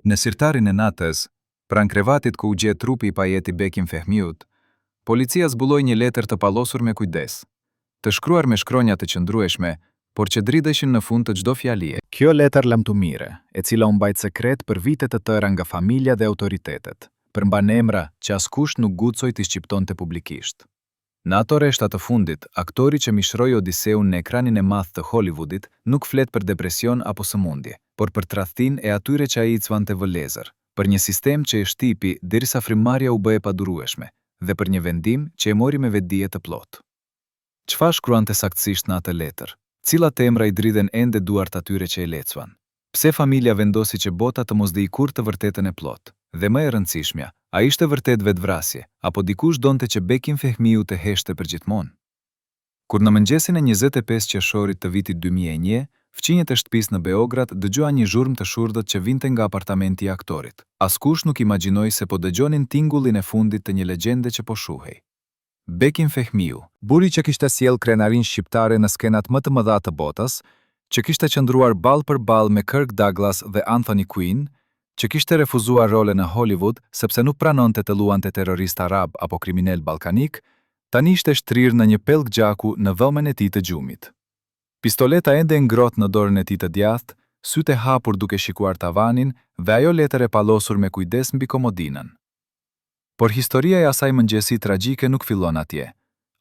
Në sirtarin e natës, pranë krevatit ku u gjet trupi i pajeti Bekim Fehmiut, policia zbuloi një letër të pallosur me kujdes, të shkruar me shkronja të qëndrueshme, por që dridheshin në fund të çdo fjalie. Kjo letër lamtumire, e cila u mbajt sekret për vite të tëra nga familja dhe autoritetet, për mbanemra që askush nuk guxoi t'i shqiptonte publikisht. Në ato reshta të fundit, aktori që mishroi Odiseun në ekranin e madh të Hollywoodit nuk flet për depresion apo sëmundje, por për tradhtin e atyre që ai i cvante vëllezër, për një sistem që e shtipi derisa frymëmarrja u bë e padurueshme, dhe për një vendim që e mori me vetdije të plotë. Çfarë shkruante saktësisht në atë letër? Cilat emra i dridhen ende duart atyre që e lecvan? Pse familja vendosi që bota të mos diej kurrë të vërtetën e plotë? Dhe më e rëndësishmja, a ishte vërtet vetvrasje, apo dikush donte që Bekim Fehmiu të heshte përgjithmonë? Kur në mëngjesin e 25 qershorit të vitit 2001, fqinjet e shtëpisë në Beograd dëgjua një zhurmë të shurdhët që vinte nga apartamenti i aktorit. Askush nuk imagjinoi se po dëgjonin tingullin e fundit të një legjende që po shuhej. Bekim Fehmiu, buri që kishte sjell krenarin shqiptare në skenat më të mëdha të botës, që kishte qëndruar ball për ball me Kirk Douglas dhe Anthony Quinn, që kishte refuzuar role në Hollywood sepse nuk pranonte të luante terrorist arab apo kriminal ballkanik, tani ishte shtrirë në një pellg gjaku në dhomën e tij të gjumit. Pistoleta ende ngrohtë në dorën e tij të djathtë, sytë e hapur duke shikuar tavanin dhe ajo letër e pallosur me kujdes mbi komodinën. Por historia e asaj mëngjesi tragjike nuk fillon atje.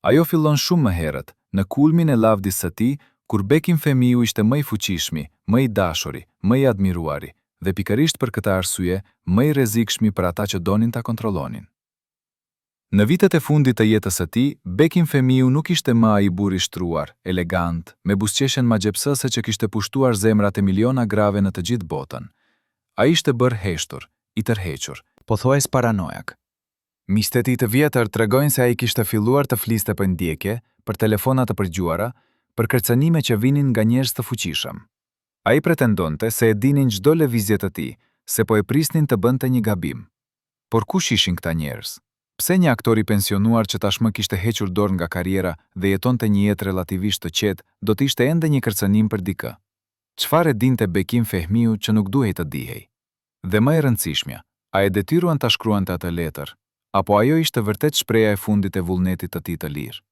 Ajo fillon shumë më herët, në kulmin e lavdis së tij, kur Bekim Fehmiu ishte më i fuqishmi, më i dashuri, më i admiruari, dhe pikërisht për këtë arsye, më i rrezikshmi për ata që donin ta kontrollonin. Në vitet e fundit të jetës së tij, Bekim Fehmiu nuk ishte më ai burri shtruar, elegant, me buzëqeshjen magjepsëse që kishte pushtuar zemrat e miliona grave në të gjithë botën. Ai ishte bërë heshtur, i tërhequr, pothuajse paranojak. Miqtë e tij të vjetër tregojnë se ai kishte filluar të fliste për ndjekje, për telefona të përgjuara, për kërcënime që vinin nga njerëz të fuqishëm. Ai pretendonte se e dinin çdo lëvizje të tij, se po e prisnin të bënte një gabim. Por kush ishin këta njerëz? Pse një aktor i pensionuar që tashmë kishte hequr dorë nga karriera dhe jetonte një jetë relativisht të qetë, do të ishte ende një kërcënim për dikë? Çfarë e dinte Bekim Fehmiu që nuk duhej të dihej? Dhe më e rëndësishmja, a e detyruan ta shkruante atë letër, apo ajo ishte vërtet shpreha e fundit e vullnetit të tij të lirë?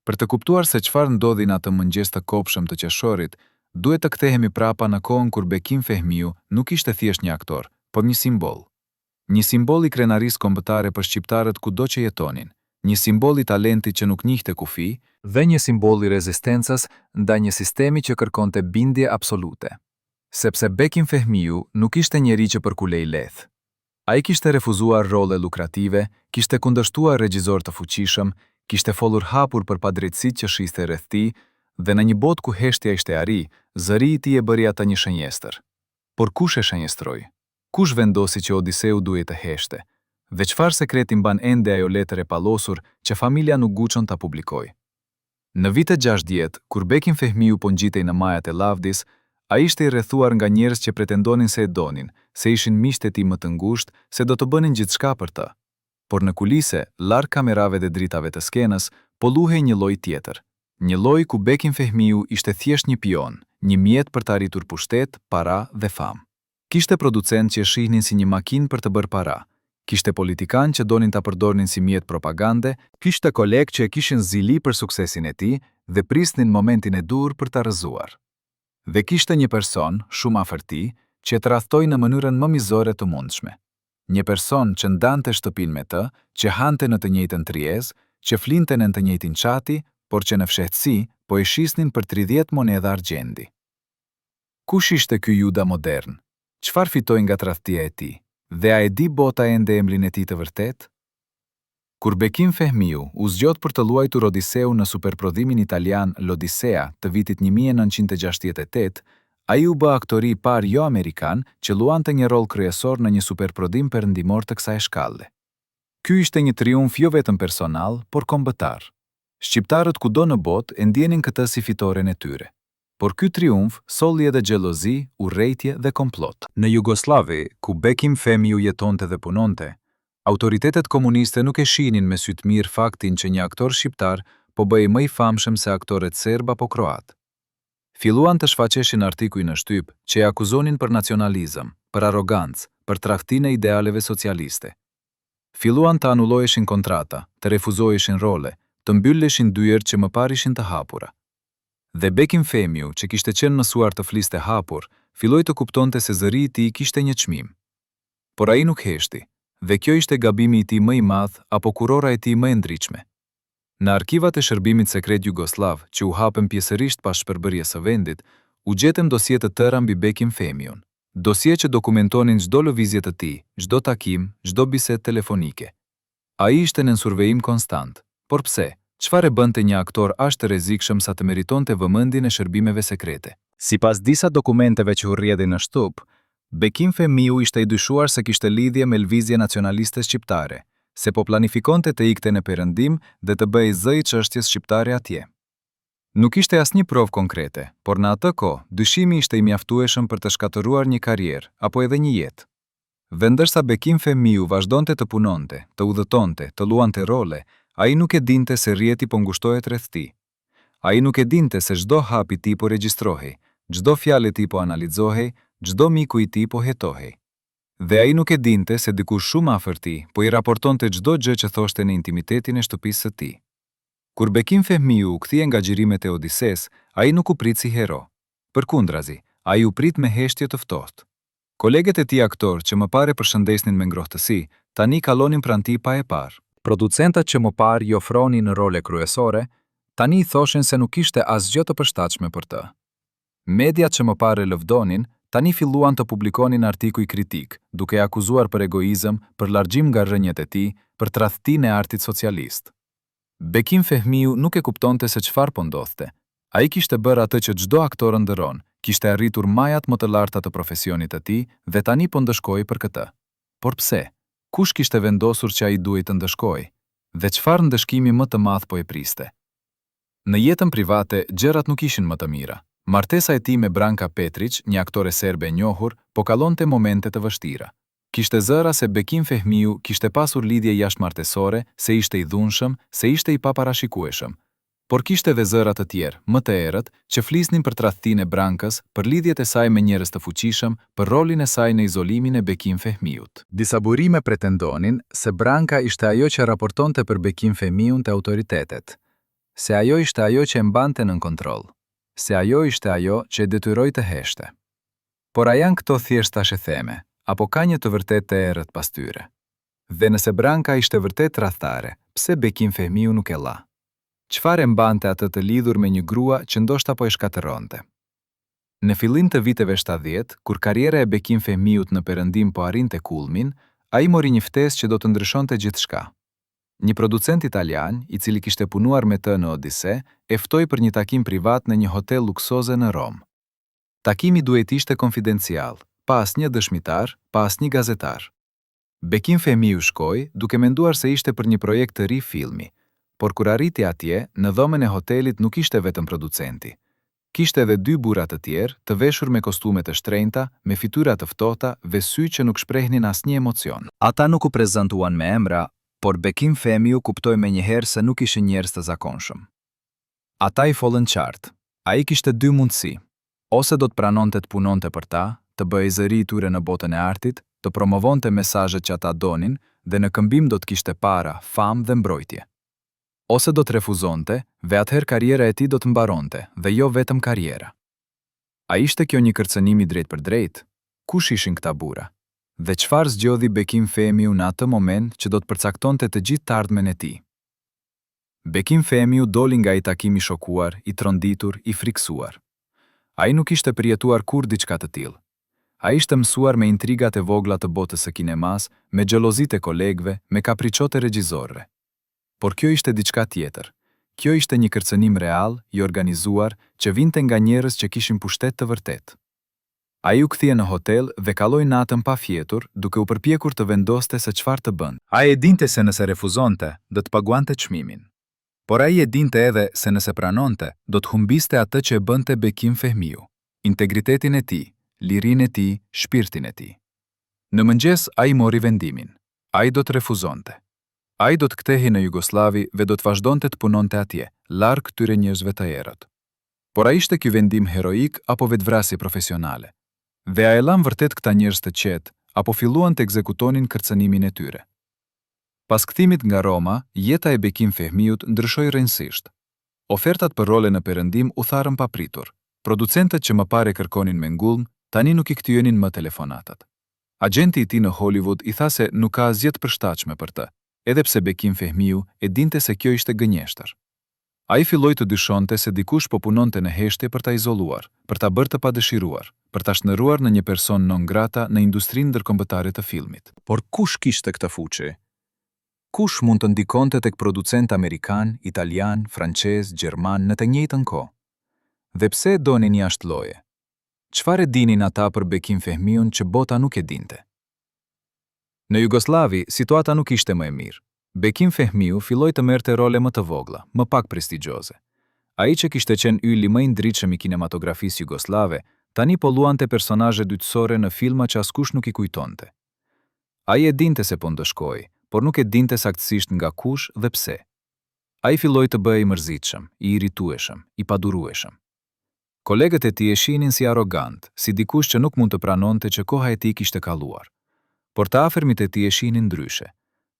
Për të kuptuar se çfarë ndodhi në atë mëngjes të kopshëm të qershorit, duhet të kthehemi prapa në kohën kur Bekim Fehmiu nuk ishte thjesht një aktor, por një simbol. Një simbol i krenarisë kombëtare për shqiptarët kudo që jetonin, një simbol i talentit që nuk njihte kufi dhe një simbol i rezistencës ndaj një sistemi që kërkonte bindje absolute. Sepse Bekim Fehmiu nuk ishte njeri që përkulej lehtë. Ai kishte refuzuar role lukrative, kishte kundërshtuar regjizor të fuqishëm, kishte folur hapur për padrejtësitë që shiste rreth tij, dhe në një botë ku heshtja ishte ari, zëri i tij e bëri ata një shënjestër. Por kush e shënjestroi? Kush vendosi që Odiseu duhej të heshte? Dhe çfarë sekreti mban ende ajo letër e pallosur që familja nuk guxon ta publikojë? Në vitet 60, kur Bekim Fehmiu po ngjitej në majat e lavdis, ai ishte i rrethuar nga njerëz që pretendonin se e donin, se ishin miqtë e tij më të ngushtë, se do të bënin gjithçka për të. Por në kulise, larg kamerave dhe dritave të skenës, po luhej një lloj tjetër. Një lloj ku Bekim Fehmiu ishte thjesht një pion, një mjet për të arritur pushtet, para dhe famë. Kishte producent që e shihnin si një makinë për të bërë para. Kishte politikan që donin ta përdornin si mjet propagande, kishte kolegë që e kishin zili për suksesin e tij dhe prisnin momentin e dur për ta rrëzuar. Dhe kishte një person, shumë afër tij, që e tradhtoi në mënyrën më mizore të mundshme. Një person që ndante shtëpinë me të, që hante në të njëjtën tryezë, që flinte në të njëjtin çati, por që në fshehtësi po e shisnin për 30 monedha argjendi. Kush ishte ky Juda modern? Çfarë fitoi nga tradhtia e tij? Dhe a e di bota ende emrin e tij të vërtet? Kur Bekim Fehmiu u zgjodh për të luajtur Odiseu në superprodhimin italian L'Odissea të vitit 1968, ai u bë aktori i parë jo amerikan që luante një rol kryesor në një superprodhim perëndimor të kësaj shkalle. Ky ishte një triumf jo vetëm personal, por kombëtar. Shqiptarët kudo në botë e ndjenin këtë si fitoren e tyre. Por ky triumf solli edhe xhelozi, urrejtje dhe komplot. Në Jugosllavi, ku Bekim Fehmiu jetonte dhe punonte, autoritetet komuniste nuk e shihnin me sy të mirë faktin që një aktor shqiptar po bëhej më i famshëm se aktorët serb apo kroat. Filluan të shfaqeshin artikuj në shtyp që e akuzonin për nacionalizëm, për arrogancë, për tradhtinë e idealeve socialiste. Filluan të anulloheshin kontrata, të refuzoheshin role, të mbylleshin dyert që më parë ishin të hapura. Dhe Bekim-Fehmiu, që kishte qenë mësuar të fliste hapur, filloi të kuptonte se zëri i tij kishte një çmim. Por ai nuk heshti, dhe kjo ishte gabimi i tij më i madh apo kurora e tij më e ndritshme. Në arkivat e Shërbimit Sekret Jugoslav, që u hapën pjesërisht pas shpërbërjes së vendit, u gjetën dosje të tëra mbi Bekim-Fehmiun. Dosje që dokumentonin çdo lëvizje të tij, çdo takim, çdo bisedë telefonike. Ai ishte në survejim konstant. Por pse? Çfarë bënte një aktor aq të rrezikshëm sa të meritonte vëmendjen e shërbimeve sekrete? Sipas disa dokumenteve që u rrjedhin në shtup, Bekim-Fehmiu ishte i dyshuar se kishte lidhje me lëvizje nacionaliste shqiptare, se po planifikonte të ikte në Perëndim dhe të bëhej zë i çështjes shqiptare atje. Nuk ishte asnjë provë konkrete, por në atë kohë dyshimi ishte i mjaftueshëm për të shkatëruar një karrierë apo edhe një jetë. Vendërsa Bekim-Fehmiu vazhdonte të punonte, të udhëtonte, të luante role, ai nuk e dinte se rrjeti po ngushtohet rreth tij. Ai nuk e dinte se çdo hap i tij po regjistrohej, çdo fjalë e tij po analizohej, çdo miku i tij po hetohej. Dhe ai nuk e dinte se dikush shumë afër tij po i raportonte çdo gjë që thoshte në intimitetin e shtëpisë së tij. Kur Bekim-Fehmiu u kthye nga xhirimet e Odises, ai nuk u prit si hero. Përkundrazi, ai u prit me heshtje të ftohtë. Kolegët e tij aktor që më parë përshëndesnin me ngrohtësi, tani kallonin pranë tij pa e parë. Producentat që më parë i ofronin në role kryesore, tani i thoshin se nuk ishte asgjë të përshtatshme për të. Mediat që më parë e lëvdonin, tani filluan të publikonin artikuj kritik, duke akuzuar për egoizëm, për largjim nga rrënjët e tij, për tradhtinë e artit socialist. Bekim-Fehmiu nuk e kuptonte se çfarë po ndodhte. Ai kishte bërë atë që çdo aktor ndëron, kishte arritur majat më të larta të profesionit të tij dhe tani po ndëshkoi për këtë. Por pse? Kush kishte vendosur që ai duhej të ndëshkojë? Dhe çfarë ndëshkimi më të madh po e priste? Në jetën private, gjërat nuk ishin më të mira. Martesa e tij me Branka Petrić, një aktore serbe e njohur, po kallonte momente të vështira. Kishte zëra se Bekim-Fehmiu kishte pasur lidhje jashtëmartesore, se ishte i dhunshëm, se ishte i paparashikueshëm. Por kishte edhe zëra të tjerë, më të errët, që flisnin për tradhtinë e Brankës, për lidhjet e saj me njerëz të fuqishëm, për rolin e saj në izolimin e Bekim-Fehmiut. Disa burime pretendonin se Branka ishte ajo që raportonte për Bekim-Fehmiun te autoritetet, se ajo ishte ajo që e mbante nën kontroll, se ajo ishte ajo që e detyroi të heshte. Por a janë këto thjesht tashetheme, apo ka një të vërtet të errët pas tyre? Dhe nëse Branka ishte vërtet tradhtare, pse Bekim-Fehmiu nuk e la? Çfarë e mbante atë të lidhur me një grua që ndoshta po e shkatëronte? Në fillim të viteve 70, kur karriera e Bekim-Fehmiut në Perëndim po arrinte kulmin, ai mori një ftesë që do të ndryshonte gjithçka. Një producent italian, i cili kishte punuar me të në Odise, e ftoi për një takim privat në një hotel luksoze në Rom. Takimi duhet ishte konfidencial, pa asnjë dëshmitar, pa asnjë gazetar. Bekim-Fehmiu shkoi, duke menduar se ishte për një projekt të ri filmi, por kur arriti atje, në dhomën e hotelit nuk ishte vetëm producenti. Kishte edhe dy burra të tjerë, të veshur me kostume të shtrenjta, me fytyra të ftohta dhe sy që nuk shprehnin asnjë emocion. Ata nuk u prezantuan me emra, por Bekim-Fehmiu kuptoi menjëherë se nuk ishin njerëz të zakonshëm. Ata i follën qartë. Ai kishte dy mundësi: ose do të pranonte të punonte për ta, të bëhej zëri i tyre në botën e artit, të promovonte mesazhet që ata donin dhe në këmbim do të kishte para, famë dhe mbrojtje. Ose do të refuzonte, dhe atëherë karriera e tij do të mbaronte, dhe jo vetëm karriera. A ishte kjo një kërcënim i drejt për drejt? Kush ishin këta burra? Dhe çfarë zgjodhi Bekim-Fehmiu në atë moment që do të përcaktonte të gjithë të ardhmen e tij? Bekim-Fehmiu doli nga ai takim i shokuar, i tronditur, i friksuar. Ai nuk ishte përjetuar kur diçka të tillë. Ai ishte mësuar me intrigat e vogla të botës së kinemas, me xhelozitë e kolegëve, me kapriçotë e regjizorëve. Por kjo ishte diçka tjetër. Kjo ishte një kërcënim real, i organizuar, që vinte nga njerëz që kishin pushtet të vërtet. Ai u kthye në hotel dhe kalloi natën pa fjetur, duke u përpjekur të vendoste se çfarë të bënte. Ai e dinte se nëse refuzonte, do të paguante çmimin. Por ai e dinte edhe se nëse pranonte, do të humbiste atë që e bënte Bekim-Fehmiu, integritetin e tij, lirinë e tij, shpirtin e tij. Në mëngjes ai mori vendimin. Ai do të refuzonte. Ai do të kthehej në Jugosllavi dhe do të vazhdonte të punonte atje, larg këtyre njerëzve të errët. Por a ishte ky vendim heroik apo vetvrasje profesionale? Dhe a e lan vërtet këta njerëz të qetë, apo filluan të ekzekutonin kërcënimin e tyre? Pas kthimit nga Roma, jeta e Bekim Fehmiut ndryshoi rrënjësisht. Ofertat për role në perëndim u tharën papritur. Producentët që më pare kërkonin me ngullm, tani nuk i kthyenin më telefonatat. Agenti i tij në Hollywood i tha se nuk ka asgjë të përshtatshme për të, edhe pse Bekim Fehmiu e dinte se kjo ishte gënjeshtër. Ai filloi të dyshonte se dikush po punonte në heshtje për ta izoluar, për ta bërë të padëshiruar, për ta shndërruar në një person non grata në industrinë ndërkombëtare të filmit. Por kush kishte këtë fuqi? Kush mund të ndikonte tek producent amerikan, italian, francez, gjerman në të njëjtën kohë? Dhe pse donin jashtë lloje? Çfarë dinin ata për Bekim Fehmiun që bota nuk e dinte? Në Jugosllavi, situata nuk ishte më e mirë. Bekim Fehmiu filloi të merrte role më të vogla, më pak prestigjioze. Ai që kishte qenë ylli më i ndritshëm i kinematografisë jugoslave, tani po luante personazhe dytësore në filma që askush nuk i kujtonte. Ai e dinte se po ndëshkoi, por nuk e dinte saktësisht nga kush dhe pse. Ai filloi të bëhej i mërzitshëm, i irritueshëm, i padurueshëm. Kolegët e tij e shihnin si arrogant, si dikush që nuk mund të pranonte që koha e tij kishte kalluar. Por të afërmit e tij e shihnin ndryshe.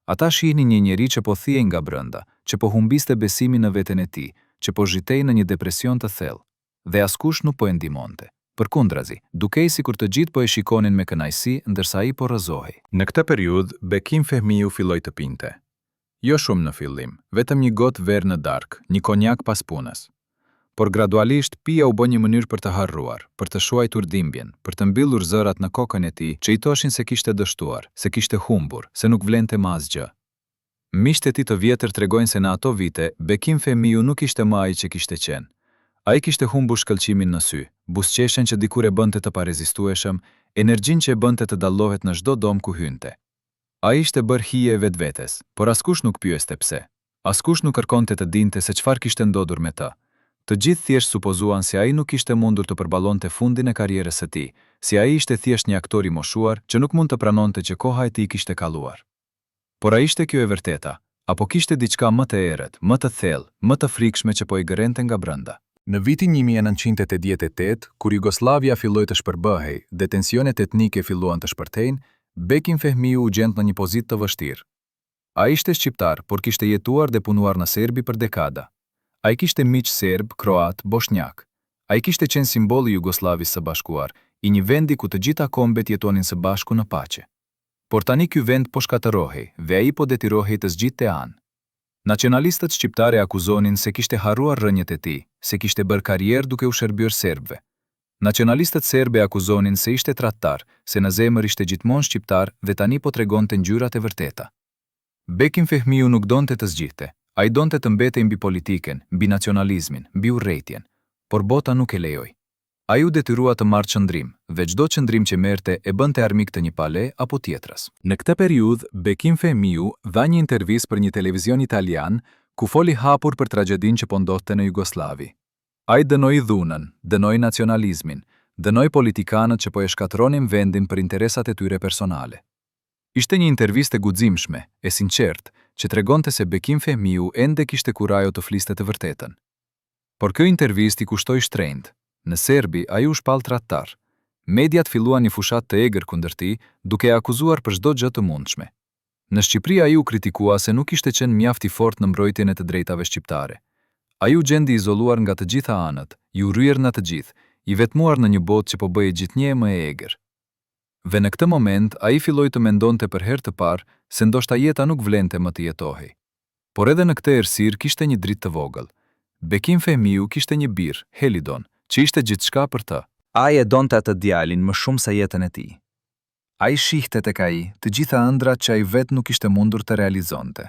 Ata shihnin një njeri që po thihej nga brenda, që po humbiste besimin në veten e tij, që po zhitej në një depresion të thellë, dhe askush nuk po e ndihmonte. Përkundrazi, dukej sikur të gjithë po e shikonin me kënaqësi, ndërsa ai po rrëzohej. Në këtë periudhë, Bekim Fehmiu filloi të pinte. Jo shumë në fillim, vetëm një gotë verë në darkë, një konjak pas punës. Por gradualisht pija u bë një mënyrë për të harruar, për të shuajtur dhimbjen, për të mbyllur zërat në kokën e tij, që i thoshin se kishte dështuar, se kishte humbur, se nuk vlente më asgjë. Miqtë e tij të vjetër tregojnë se në ato vite Bekim Fehmiu nuk ishte më ai që kishte qenë. Ai kishte humbur shkëlqimin në sy, buzëqeshjen që dikur e bënte të parezistueshëm, energjinë që e bënte të dallohet në çdo dom ku hynte. Ai ishte bërë hije vetvetes, por askush nuk pyeste pse. Askush nuk kërkonte të dinte se çfarë kishte ndodhur me të. Të gjithë thjesht supozuan se ai nuk ishte mundur të përballonte fundin e karrierës së tij, si ai ishte thjesht një aktor i moshuar që nuk mund të pranonte që koha e tij kishte kalluar. Por a ishte kjo e vërteta, apo kishte diçka më të errët, më të thellë, më të frikshme që po i gërrente nga brenda? Në vitin 1988, kur Jugoslavia filloi të shpërbëhej dhe tensionet etnike filluan të shpërthejnë, Bekim Fehmiu u gjend në një pozitë të vështirë. Ai ishte shqiptar, por kishte jetuar dhe punuar në Serbi për dekada. Ai kishte miq serb, kroat, bosnjak. Ai kishte qenë simboli i Jugosllavisë së Bashkuar, i një vendi ku të gjitha kombet jetonin së bashku në paqe. Por tani ky vend po shkatërrohej dhe ai po detirohej të zgjidhte anë. Nacionalistët shqiptarë akuzonin se kishte harruar rrënjët e tij, se kishte bërë karrierë duke u shërbyer serbëve. Nacionalistët serbe akuzonin se ishte tradhtar, se në zemër ishte gjithmonë shqiptar dhe tani po tregonte ngjyrat e vërteta. Bekim Fehmiu nuk donte të zgjidhte. Ai donte të mbetej mbi politikën, mbi nacionalizmin, mbi urrëtitjen, por bota nuk e lejoi. Ai u detyrua të marrë qëndrim, dhe çdo qëndrim që merrte e bënte armik të një pale apo tjetrës. Në këtë periudhë, Bekim Fehmiu dha një intervistë për një televizion italian, ku foli hapur për tragjedinë që po ndodhte në Jugosllavi. Ai dënoi dhunën, dënoi nacionalizmin, dënoi politikanët që po e shkatërronin vendin për interesat e tyre personale. Ishte një intervistë e guximshme, e sinqertë, që tregonte se Bekim Fehmiu ende kishte kurajo të fliste të vërtetën. Por kjo intervistë i kushtoi shtrenjtë. Në Serbi ai u shpall tradhtar. Mediat filluan një fushat të egër kundër tij, duke e akuzuar për çdo gjë të mundshme. Në Shqipëri ai u kritikua se nuk ishte qenë mjaft i fortë në mbrojtjen e të drejtave shqiptare. Ai u gjendi izoluar nga të gjitha anët, i urryer nga të gjithë, i vetmuar në një botë që po bëhej gjithnjë më e egër. Dhe në këtë moment, ai filloi të mendonte për herë të parë se ndoshta jeta nuk vlente më të jetohej. Por edhe në këtë errësirë kishte një dritë të vogël. Bekim Fehmiu kishte një birë, Helidon, që ishte gjithçka për të. Ai e donte atë djalin më shumë se jetën e tij. Ai shihte tek ai të gjitha ëndrat që ai vetë nuk ishte mundur të realizonte.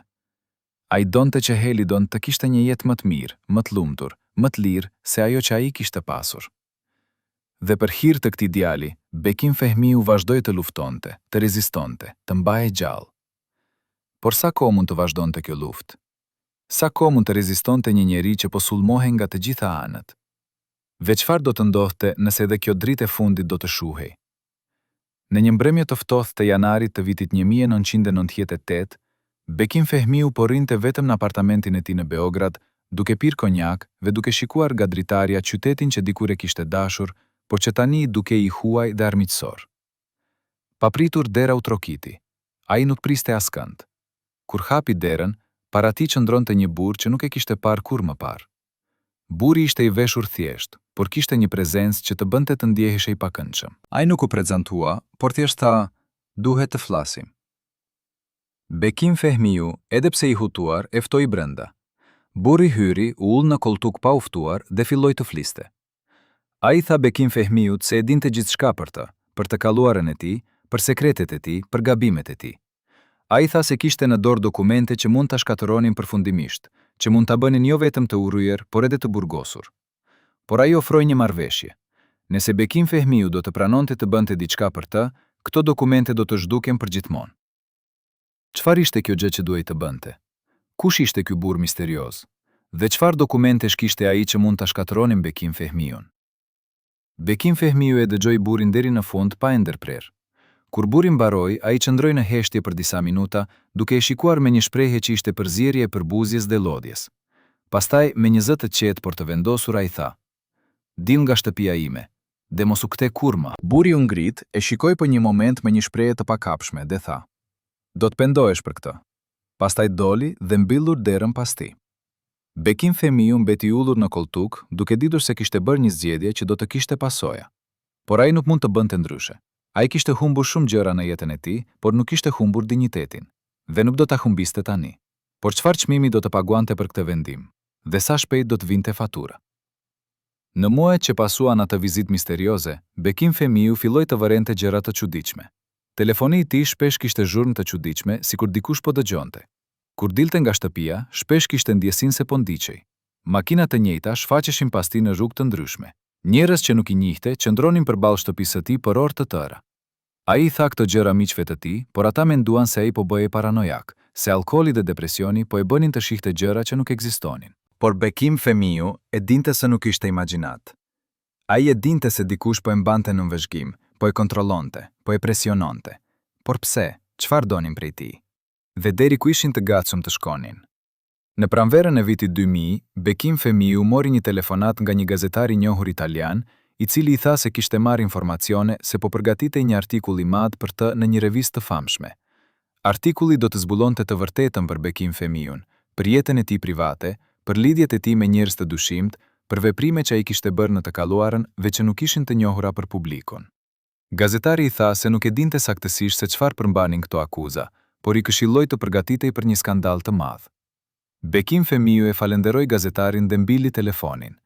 Ai donte që Helidon të kishte një jetë më të mirë, më të lumtur, më të lirë se ajo që ai kishte pasur. Dhe për hir të këtij djali, Bekim Fehmiu vazhdoi të luftonte, të rezistonte, të mbahej gjallë. Por sa kohë mund të vazhdonte kjo luftë? Sa kohë mund të rezistonte një njeri që po sulmohej nga të gjitha anët? Dhe çfarë do të ndodhte nëse edhe kjo dritë e fundit do të shuhej? Në një mbrëmje të ftohtë të janarit të vitit 1998, Bekim Fehmiu po rrinte vetëm në apartamentin e tij në Beograd, duke pirë konjak dhe duke shikuar nga dritarja qytetin që dikur e kishte dashur, por që tani duke i huaj dhe armiqësor. Papritur dera u trokiti. Ai nuk priste askënd. Kur hapi derën, para tij qëndronte një burr që nuk e kishte parë kur më parë. Burri ishte i veshur thjesht, por kishte një prezencë që të bënte të ndjeheshej i pakëndshëm. Ai nuk u prezantua, por thjesht tha, duhet të flasim. Bekim Fehmiu, edhe pse i hutuar, e ftoi brenda. Burri hyri, u ul në koltuk pa u ftuar dhe filloi të fliste. Ai tha Bekim Fehmiut se e dinte gjithçka për të kaluarën e tij, për sekretet e tij, për gabimet e tij. Ai tha se kishte në dorë dokumente që mund ta shkatëronin përfundimisht, që mund ta bënin jo vetëm të urryer, por edhe të burgosur. Por ai ofroi një marrëveshje. Nëse Bekim Fehmiu do të pranonte të bënte diçka për të, këto dokumente do të zhduken përgjithmonë. Çfarë ishte kjo gjë që duhej të bënte? Kush ishte ky burr misterioz? Dhe çfarë dokumentesh kishte ai që mund ta shkatëronin Bekim Fehmiun? Bekim Fehmiu e dëgjoi burrin deri në fund pa e ndërprer. Kur burri mbaroi, ai qëndroi në heshtje për disa minuta, duke e shikuar me një shprehje që ishte përzierje e përbuzjes dhe lodhjes. Pastaj, me një zë të qetë por të vendosur, ai tha: "Dil nga shtëpia ime, dhe mos u kthe kurrë." Burri u ngrit, e shikoi për një moment me një shprehje të pakapshme dhe tha: "Do të pendohesh për këtë." Pastaj doli dhe mbyllur derën pas tij. Bekim Fehmiu mbeti ullur në koltuk, duke ditur se kishte bërë një zgjedhje që do të kishte pasoja. Por ai nuk mund të bënte ndryshe. Ai kishte humbur shumë gjëra në jetën e tij, por nuk kishte humbur dinjitetin. Dhe nuk do ta humbiste tani. Por çfarë çmimi do të paguante për këtë vendim? Dhe sa shpejt do të vinte fatura? Në muajt që pasuan atë vizitë misterioze, Bekim Fehmiu filloi të vërente gjëra të çuditshme. Telefoni i tij shpesh kishte zhurmë të çuditshme, sikur dikush po dëgjonte. Kur dilte nga shtëpia, shpesh kishte ndjesinë se po ndiqej. Makina të njëjta shfaqeshin pas tij në rrugë të ndryshme. Njerëz që nuk i njihte qëndronin përballë shtëpisë së tij për orë të tëra. Ai i tha këto gjëra miqve të tij, por ata menduan se ai po bëhej paranojak, se alkooli dhe depresioni po e bënin të shihte gjëra që nuk ekzistonin. Por Bekim Fehmiu e dinte se nuk ishte imagjinat. Ai e dinte se dikush po e mbante në vëzhgim, po e kontrollonte, po e presiononte. Por pse? Çfarë donin prej tij? Dhe deri ku ishin të gatshëm të shkonin? Në pranverën e vitit 2000, Bekim Fehmiu mori një telefonat nga një gazetar i njohur italian, i cili i tha se kishte marrë informacione se po përgatitej një artikull i madh për të në një revistë të famshme. Artikulli do të zbulonte të vërtetën për Bekim Fehmiun, për jetën e tij private, për lidhjet e tij me njerëz të dyshimt, për veprime që ai kishte bërë në të kaluarën dhe që nuk ishin të njohura për publikun. Gazetari i tha se nuk e dinte saktësisht se çfarë përmbanin këto akuza, por i këshilloi të përgatitej për një skandal të madh. Bekim Fehmiu e falenderoi gazetarin dhe mbili telefonin.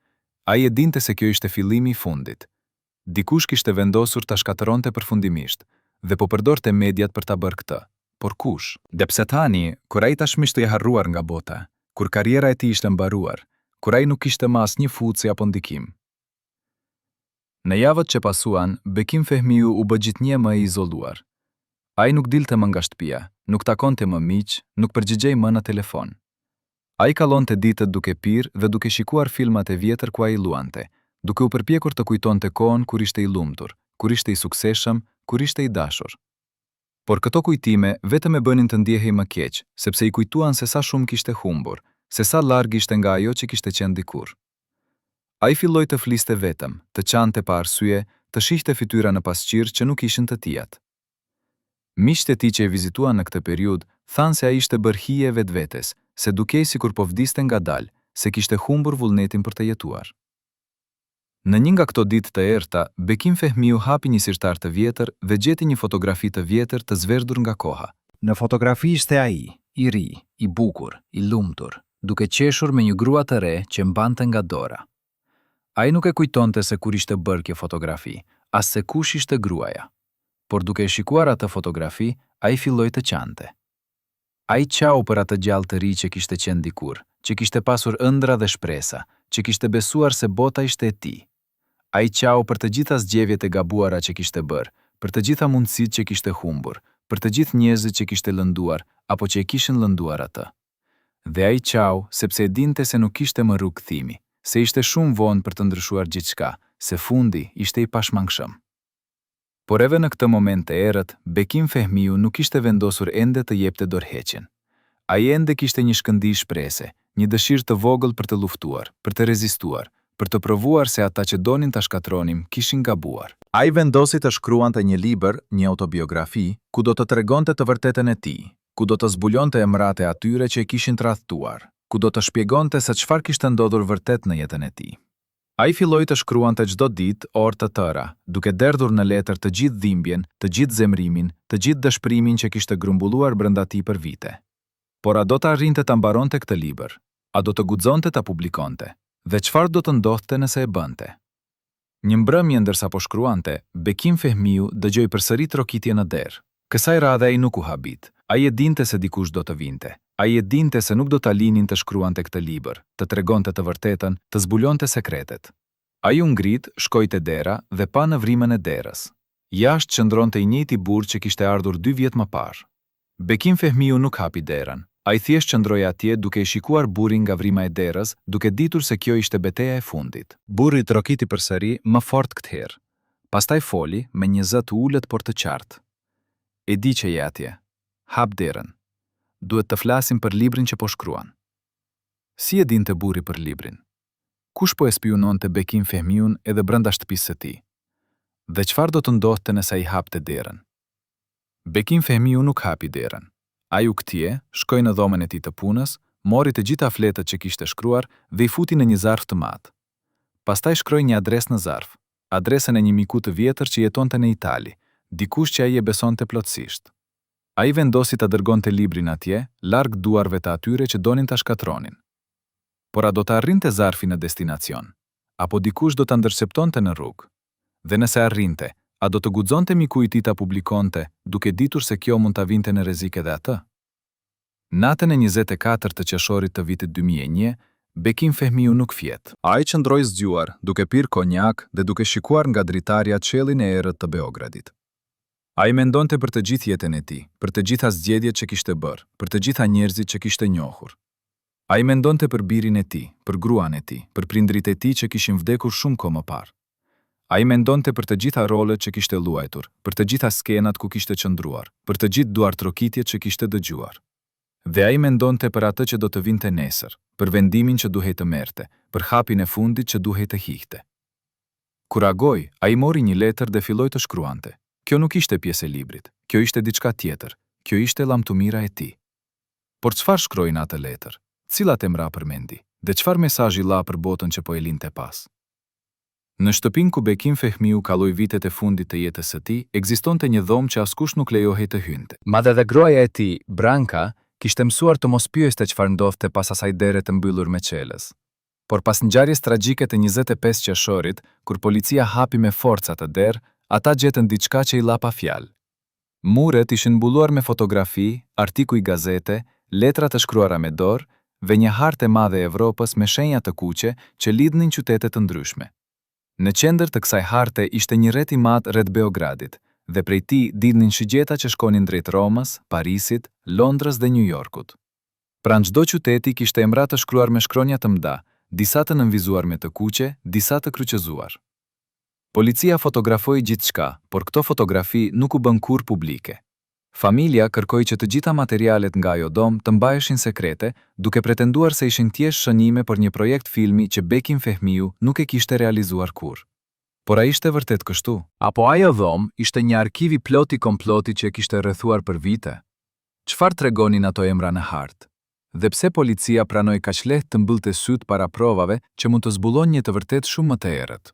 Ai e dinte se kjo ishte fillimi i fundit. Dikush kishte vendosur ta shkatëronte përfundimisht dhe po përdorte mediat për ta bërë këtë. Por kush? Dhe pse tani, kur ai tashmë ishte i harruar nga bota, kur karriera e tij ishte mbaruar, kur ai nuk kishte më asnjë fuqi apo ndikim. Në javët që pasuan, Bekim Fehmiu u bë gjithnjë më i izoluar. Ai nuk dilte më nga shtëpia, nuk takonte më miq, nuk përgjigjej më në telefon. Ai kallonte ditët duke pirë dhe duke shikuar filmat e vjetër ku ai luante, duke u përpjekur të kujtonte kohën kur ishte i lumtur, kur ishte i suksesshëm, kur ishte i dashur. Por këto kujtime vetëm e bënin të ndjehej më keq, sepse i kujtuan se sa shumë kishte humbur, se sa larg ishte nga ajo që kishte qenë dikur. Ai filloi të fliste vetëm, të qante pa arsye, të shihte fytyra në pasqyrë që nuk ishin të tijat. Miqtë e tij që e vizituan në këtë periudhë thanë se ai ishte bërë hije vetvetes, se dukej sikur po vdiste ngadalë, se kishte humbur vullnetin për të jetuar. Në një nga këto ditë të errta, Bekim Fehmiu hapi një sirtar të vjetër dhe gjeti një fotografi të vjetër të zvezdur nga koha. Në fotografi ishte ai, i ri, i bukur, i lumtur, duke qeshur me një grua të re që mbante nga dora. Ai nuk e kujtonte se kur ishte bërë kjo fotografi, as se kush ishte gruaja. Por duke shikuar atë fotografi, ai filloi të qante. Ai qau për atë gjallë të ri që kishte qenë dikur, që kishte pasur ëndra dhe shpresa, që kishte besuar se bota ishte e tij. Ai qau për të gjitha zgjedhjet e gabuara që kishte bërë, për të gjitha mundësitë që kishte humbur, për të gjithë njerëzit që kishte lënduar apo që e kishin lënduar atë. Dhe ai qau sepse e dinte se nuk kishte më rrugë kthimi, se ishte shumë vonë për të ndryshuar gjithçka, se fundi ishte i pashmangshëm. Por edhe në këtë moment të errët, Bekim Fehmiu nuk ishte vendosur ende të jepte dorëheqjen. Ai ende kishte një shkëndijë shprese, një dëshirë të vogël për të luftuar, për të rezistuar, për të provuar se ata që donin ta shkatronim kishin gabuar. Ai vendosi të shkruante një libër, një autobiografi, ku do të tregonte të vërtetën e tij, ku do të zbulonte emrat e atyre që e kishin tradhtuar, ku do të shpjegonte se çfarë kishte ndodhur vërtet në jetën e tij. Ai filloi të shkruante çdo ditë orë të tëra, duke derdhur në letër të gjithë dhimbjen, të gjithë zemrimin, të gjithë dëshpërimin që kishte grumbulluar brenda tij për vite. Por a do të arrinte ta mbaronte këtë libër? A do të guxonte ta publikonte? Dhe çfarë do të ndodhte nëse e bënte? Një mbrëmje ndërsa po shkruante, Bekim Fehmiu dëgjoi përsëri trokitje në derë. Kësaj radhe ai nuk u habit. Ai e dinte se dikush do të vinte. Ai e dinte se nuk do ta linin të shkruante këtë libër, të tregonte të vërtetën, të zbulonte sekretet. Ai u ngrit, shkoi te dera dhe pa në vrimën e derës. Jashtë qëndronte i njëjti burr që kishte ardhur 2 vjet më parë. Bekim Fehmiu nuk hapi derën. Ai thjesht qëndroi atje duke e shikuar burrin nga vrima e derës, duke ditur se kjo ishte betejë e fundit. Burri trokiti përsëri më fort këtë herë. Pastaj foli me një zë të ulët por të qartë. E di që je atje. Hap derën. Duhet të flasim për librin që po shkruan. Si e dinte burri për librin? Kush po e spiononte Bekim Fehmiun edhe brenda shtëpisë së tij? Dhe çfarë do të ndodhte nëse ai hapte derën? Bekim Fehmiu nuk hapi derën. Ai u kthye, shkoi në dhomën e tij të punës, mori të gjitha fletët që kishte shkruar dhe i futi në një zarf të madh. Pastaj shkroi një adresë në zarf, adresën e një miku të vjetër që jetonte në Itali, dikush që ai e besonte plotësisht. Ai vendosi ta dërgonte librin atje, larg duarve të atyre që donin ta shkatronin. Por a do të arrinte zarfi në destinacion? Apo dikush do ta ndërceptonte në rrugë? Dhe nëse arrinte, a do të guxonte miku i tij ta publikonte, duke ditur se kjo mund ta vinte në rrezik edhe atë? Natën e 24 të qershorit të vitit 2001, Bekim Fehmiu nuk fjet. Ai qëndroi zgjuar, duke pirë konjak dhe duke shikuar nga dritarja qiellin e errët të Beogradit. Ai mendonte për të gjithë jetën e tij, për të gjitha zgjedhjet që kishte bërë, për të gjitha njerëzit që kishte njohur. Ai mendonte për birin e tij, për gruan e tij, për prindrit e tij që kishin vdekur shumë kohë më parë. Ai mendonte për të gjitha rolet që kishte luajtur, për të gjitha skenat ku kishte qëndruar, për të gjithë duartrokitjet që kishte dëgjuar. Dhe ai mendonte për atë që do të vinte nesër, për vendimin që duhej të merrte, për hapin e fundit që duhej të hiqte. Kur agoi, ai mori një letër dhe filloi të shkruante. Kjo nuk ishte pjesë e librit, kjo ishte diçka tjetër, kjo ishte lamtumira e tij. Por çfarë shkroi në atë letër? Cilat emra përmendi? Dhe çfarë mesazhi la për botën që po e linte pas? Në shtëpinë ku Bekim Fehmiu kaloi vitet e fundit të jetës së tij, ekzistonte një dhomë që askush nuk lejohej të hynte. Madje edhe gruaja e tij, Branka, kishte mësuar të mos pyeste çfarë ndodhte pas asaj dere të mbyllur me çelës. Por pas ngjarjes tragjike të 25 qershorit, kur policia hapi me forca atë derë, ata gjetën diçka që i la pa fjalë. Muret ishin mbulluar me fotografi, artikuj gazete, letra të shkruara me dorë dhe një hartë e madhe e Evropës me shenja të kuqe që lidhnin qytete të ndryshme. Në qendër të kësaj harte ishte një rreth i madh rreth Beogradit dhe prej tij dilnin shigjeta që shkonin drejt Romës, Parisit, Londrës dhe New Yorkut. Pranë çdo qyteti kishte emra të shkruar me shkronja të mëdha, disa të nënvizuar me të kuqe, disa të kryqëzuar. Policia fotografoi gjithçka, por këto fotografi nuk u bën kurrë publike. Familja kërkoi që të gjitha materialet nga ajo dom të mbaheshin sekrete, duke pretenduar se ishin thjesht shënime për një projekt filmi që Bekim Fehmiu nuk e kishte realizuar kurrë. Por a ishte vërtet kështu? Apo ajo dhomë ishte një arkiv i plot i komplotit që e kishte rrethuar për vite? Çfarë tregonin ato emra në hartë? Dhe pse policia pranoi kaq lehtë të mbyllte syt para provave që mund të zbulon një të vërtet shumë më të errët?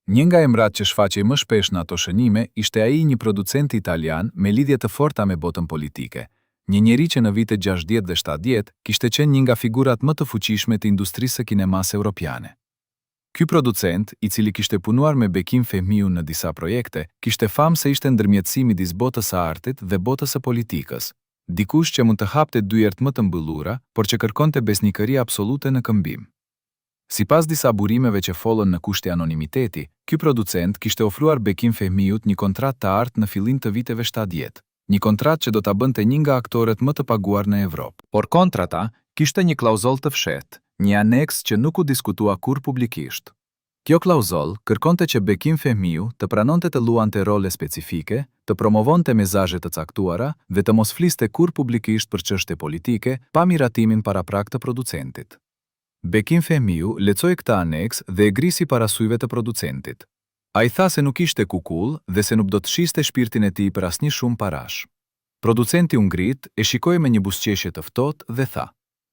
Një nga emrat që shfaqej më shpesh në ato shënime ishte ai një producent italian me lidhje të forta me botën politike, një njeri që në vitet 60 dhe 70 kishte qenë një nga figurat më të fuqishme të industrisë së kinemas europiane. Ky producent, i cili kishte punuar me Bekim Fehmiu në disa projekte, kishte famë se ishte ndërmjetësi midis botës së artit dhe botës së politikës, dikush që mund të hapte dyert më të mbyllura, por që kërkonte besnikëri absolute në këmbim. Sipas disa burimeve që follën në kushte anonimiteti, ky producent kishte ofruar Bekim Fehmiut një kontratë të artë në fillim të viteve 70, një kontratë që do ta bënte një nga aktorët më të paguar në Evropë. Por kontrata kishte një klauzoll të fshehtë, një aneks që nuk u diskutua kurrë publikisht. Kjo klauzoll kërkonte që Bekim Fehmiu të pranonte të luante role specifike, të promovonte mesazhe të caktuara dhe të mos fliste kurrë publikisht për çështje politike pa miratimin paraprak të producentit. Bekim Fehmiu lecoi këtë aneks dhe e grisi para syve të producentit. Ai tha se nuk ishte kukull dhe se nuk do të shiste shpirtin e tij për asnjë shumë parash. Producenti u ngrit, e shikoi me një buzëqeshje të ftohtë dhe tha: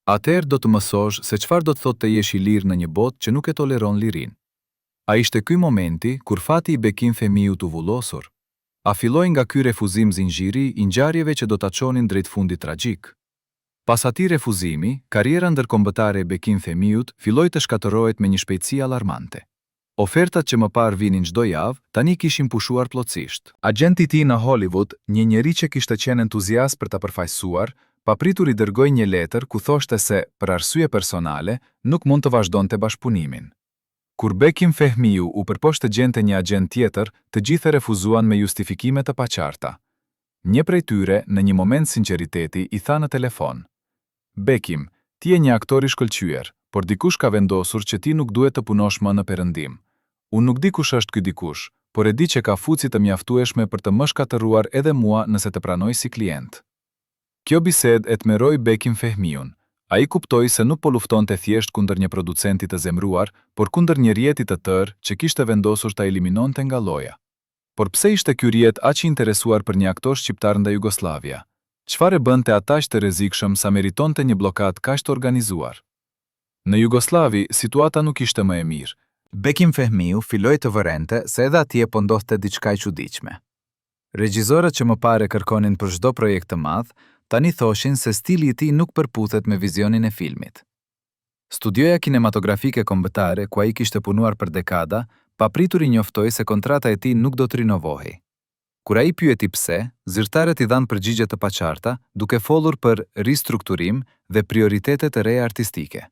"Atëherë do të mësosh se çfarë do të thotë të jesh i lirë në një botë që nuk e toleron lirinë." A ishte ky momenti kur fati i Bekim Fehmiut u vullosur? A filloi nga ky refuzim zinxhiri i ngjarjeve që do ta çonin drejt fundit tragjik? Pas atij refuzimi, karriera ndërkombëtare e Bekim Fehmiut filloi të shkatërrohet me një shpejtësi alarmante. Ofertat që më parë vinin çdo javë, tani kishin pushuar plotësisht. Agenti i tij në Hollywood, një njeri që kishte qenë entuziast për ta përfaqësuar, papritur i dërgoi një letër ku thoshte se, për arsye personale, nuk mund të vazhdonte bashkëpunimin. Kur Bekim Fehmiu u përpoq të gjente një agent tjetër, të gjithë e refuzuan me justifikime të paqarta. Një prej tyre, në një moment sinqeriteti, i tha në telefon: "Bekim, ti je një aktor i shkëlqyer, por dikush ka vendosur që ti nuk duhet të punosh më në perëndim. Unë nuk di kush është ky dikush, por e di që ka fuqi të mjaftueshme për të më shkatëruar edhe mua nëse të pranoj si klient." Kjo bisedë e tmerroi Bekim Fehmiun. Ai kuptoi se nuk po luftonte thjesht kundër një producenti të zemruar, por kundër një rjeti të tërë që kishte vendosur ta eliminonte nga lloja. Por pse ishte ky rjet aq i interesuar për një aktor shqiptar nga Jugosllavia? Çfarë bënte ata aq të rrezikshëm sa meritonte një bllokadë kaq të organizuar? Në Jugosllavi, situata nuk ishte më e mirë. Bekim Fehmiu filloi të vërente se edhe atje po ndodhte diçka e çuditshme. Regjizorët që më parë kërkonin për çdo projekt të madh, tani thoshin se stili i tij nuk përputhet me vizionin e filmit. Studioja kinematografike kombëtare, ku ai kishte punuar për dekada, papritur i njoftoi se kontrata e tij nuk do të rinovohej. Kur ai pyeti pse, zyrtarët i dhanë përgjigje të paqarta, duke folur për ristrukturim dhe prioritete të reja artistike.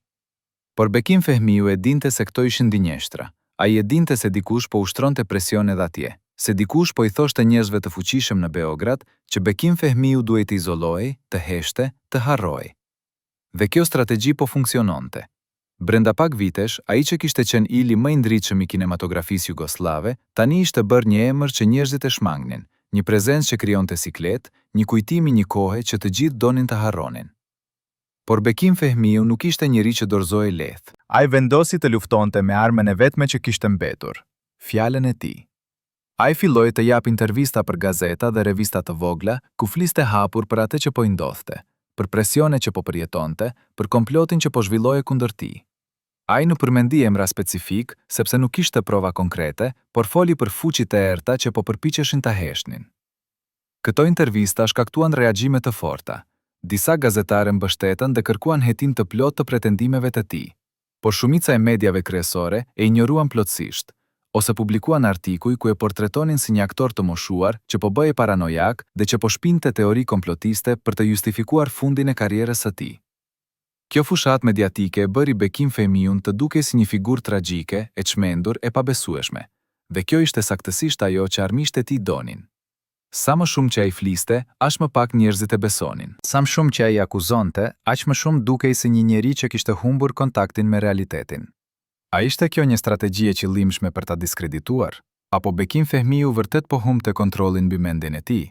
Por Bekim Fehmiu e dinte se këto ishin dinjeshtra. Ai e dinte se dikush po ushtronte presion edhe atje, se dikush po i thoshte njerëzve të fuqishëm në Beograd që Bekim Fehmiu duhet të izolohej, të heshte, të harrohej. Dhe kjo strategji po funksiononte. Brenda pak vitesh, ai që kishte qenë ili më i ndritshëm i kinematografisë jugoslave, tani ishte bërë një emër që njerëzit e shmangnin, një prezencë që krijonte siklet, një kujtim i një kohe që të gjithë donin të harronin. Por Bekim Fehmiu nuk ishte njeri që dorëzohej lehtë. Ai vendosi të luftonte me armën e vetme që kishte mbetur, Fjalën e tij. Ai filloi të jap intervista për gazeta dhe revista të vogla, ku fliste hapur për atë që po i ndodhte, për presione që po përjetonte, për komplotin që po zhvillohej kundër tij. Ai nuk përmendi emra specifik, sepse nuk kishte prova konkrete, por foli për fuqit e errta që po përpiqeshin ta heshnin. Këto intervista shkaktuan reagjime të forta. Disa gazetarë mbështetën dhe kërkuan hetim të plot të pretendimeve të tij, por shumica e mediave kryesore e injoruan plotësisht, ose publikuan artikuj ku e portretonin si një aktor të moshuar që po bëhej paranojak dhe që po shpinte teori komplotiste për të justifikuar fundin e karrierës së tij. Kjo fushat mediatike bëri Bekim Fehmiun të dukej si një figurë tragjike, e çmendur e pabesueshme, dhe kjo ishte saktësisht ajo që armiqtë e tij donin. Sa më shumë që ai fliste, aq më pak njerëzit e besonin. Sa më shumë që ai akuzonte, aq më shumë dukej si një njeri që kishte humbur kontaktin me realitetin. A ishte kjo një strategji e qëllimshme për ta diskredituar, apo Bekim Fehmiu vërtet po humbte kontrollin mbi mendjen e tij?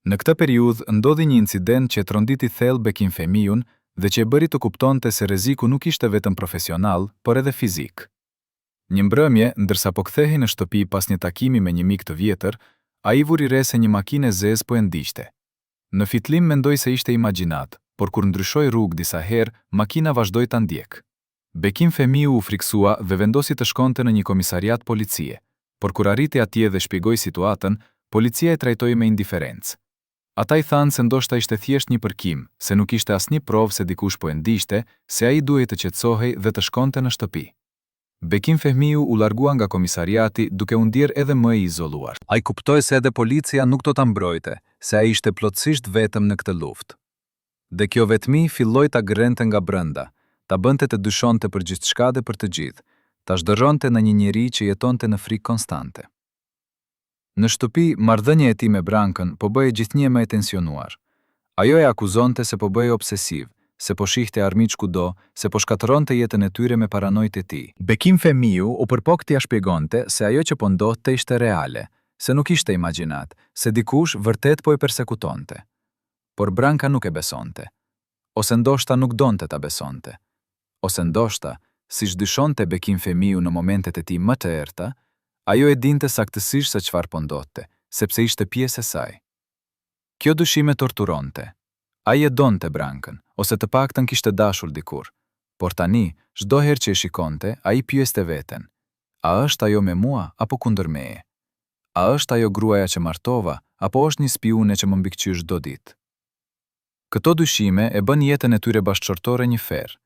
Në këtë periudhë ndodhi një incident që tronditi thellë Bekim Fehmiun dhe që e bëri të kuptonte se rreziku nuk ishte vetëm profesional, por edhe fizik. Një mbrëmje, ndërsa po kthehej në shtëpi pas një takimi me një mik të vjetër, ai vuri re se një makinë e zezë po e ndiqte. Në fillim mendoi se ishte imagjinat, por kur ndryshoi rrugë disa herë, makina vazhdoi ta ndjek. Bekim Fehmiu u friksua dhe vendosi të shkonte në një komisariat policie, por kur arriti atje dhe shpjegoi situatën, policia e trajtoi me indiferencë. Ata I thanë se ndoshta ishte thjesht një përkim, se nuk ishte asnjë provë se dikush po e ndiqte, se ai duhej të qetësohej dhe të shkonte në shtëpi. Bekim Fehmiu u largua nga komisariati duke u ndier edhe më I izoluar. Ai kuptoi se edhe policia nuk do ta mbrojte, se ai ishte plotësisht vetëm në këtë luftë. Dhe kjo vetmi filloi ta gërrente nga brenda, ta bënte të dyshonte për gjithçka dhe për të gjithë, ta zhdërronte në një njeri që jetonte në frikë konstante. Në shtëpi, marrëdhënia e tij me Brankën po bëhej gjithnjë më e tensionuar. Ajo e akuzonte se po bëhej obsesiv, se po shihte armiq kudo, se po shkatëronte jetën e tyre me paranojtë e tij. Bekim Fehmiu u përpok t'ia shpjegonte se ajo që po ndodhte ishte reale, se nuk ishte imagjinat, se dikush vërtet po e persekutonte. Por Branka nuk e besonte, ose ndoshta nuk donte ta besonte. ose ndoshta, siç dyshonte Bekim Fehmiu në momentet e tij më të errta, ajo e dinte saktësisht se çfarë po ndodhte, sepse ishte pjesë e saj. Kjo dyshim e torturonte. Ai e donte Brankën, ose të paktën kishte dashur dikur, por tani, çdo herë që e shikonte, ai pyeste veten: a është ajo me mua apo kundër meje? A është ajo gruaja që martova apo është një spiune që më mbikëqyr çdo ditë? Këto dyshime e bën jetën e tyre bashkëqortore një ferr.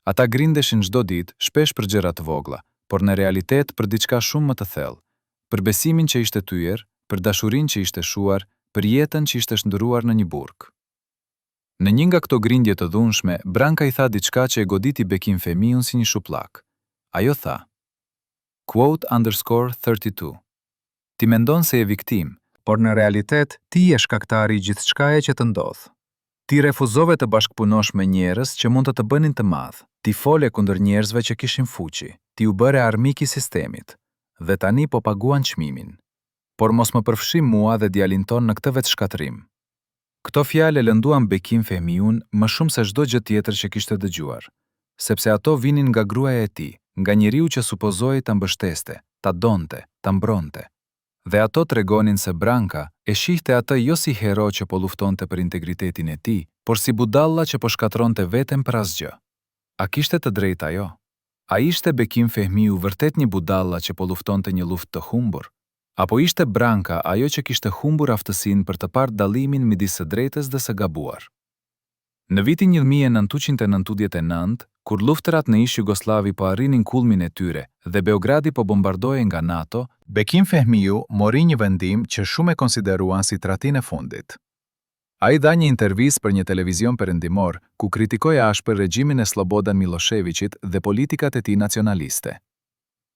Ata grindeshin çdo ditë, shpesh për gjëra të vogla, por në realitet për diçka shumë më të thellë, për besimin që ishte tyer, për dashurinë që ishte shuar, për jetën që ishte shndëruar në një burg. Në një nga këto grindje të dhunshme, Branka i tha diçka që e goditi Bekim Fehmiun si një shuplak. Ajo tha: #32. Ti mendon se je viktim, por në realitet ti je shkaktari i gjithçkaje që të ndodh. ti refuzove të bashkëpunosh me njerëz që mund të të bënin të madh, ti fole kundër njerëzve që kishin fuqi, ti u bëre armik i sistemit, dhe tani po paguan çmimin. Por mos më përfshi mua dhe djalin ton në këtë vetëshkatrim. Këto fjalë lënduan Bekim Fehmiun më shumë se çdo gjë tjetër që kishte dëgjuar, sepse ato vinin nga gruaja e tij, nga njeriu që supozoi ta mbështeste, ta donte, ta mbronte. Dhe ato tregonin se Branka e shihte atë jo si hero që po luftonte për integritetin e tij, por si budalla që po shkatronte veten për asgjë. A kishte të drejtë ajo? A ishte Bekim Fehmiu vërtet një budalla që po luftonte një luftë të humbur? Apo ishte Branka ajo që kishte humbur aftësinë për të parë dallimin midis së drejtës dhe së gabuar? Në vitin 1999, kur luftërat në ish Jugosllavi po arrinin kulmin e tyre dhe Beogradi po bombardohej nga NATO, Bekim Fehmiu mori një vendim që shumë e konsideruan si tratinë e fundit. Ai dha një intervistë për një televizion perëndimor ku kritikoi ashpër regjimin e Slobodan Miloševićit dhe politikat e tij nacionaliste.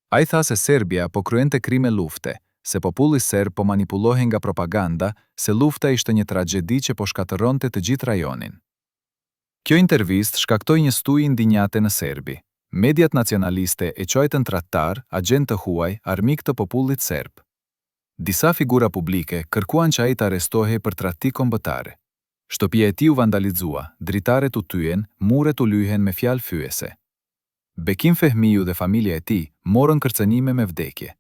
Ai tha se Serbia po kryente krime lufte, se populli serb po manipulohej nga propaganda, se lufta ishte një tragjedi që po shkatërronte të gjithë rajonin. Kjo intervistë shkaktoi një stujë indinjate në Serbi. Mediat nacionaliste e quajtën tradhtar, agent të huaj, armik të popullit serb. Disa figura publike kërkuan që ai të arrestohej për tradhti kombëtare. Shtëpia e tij u vandalizua, dritaret u tyen, muret u lyhen me fjalë fyese. Bekim Fehmiu dhe familja e tij morën kërcënime me vdekje.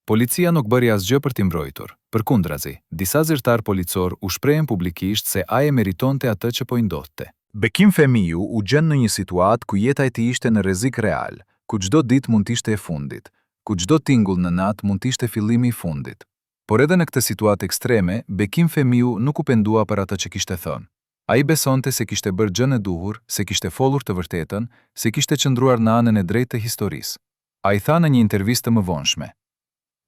Policia nuk bëri asgjë për t'i mbrojtur. Përkundrazi, disa zyrtar policor u shprehen publikisht se ai e meritonte atë që po i ndodhte. Bekim Fehmiu u gjen në një situatë ku jeta e tij ishte në rrezik real, ku çdo ditë mund të ishte e fundit, ku çdo tingull në natë mund të ishte fillimi i fundit. Por edhe në këtë situatë ekstreme, Bekim Fehmiu nuk u pendua për atë që kishte thënë. Ai besonte se kishte bërë gjën e duhur, se kishte folur të vërtetën, se kishte qëndruar në anën e drejtë të historisë. Ai tha në një intervistë të mëvonshme: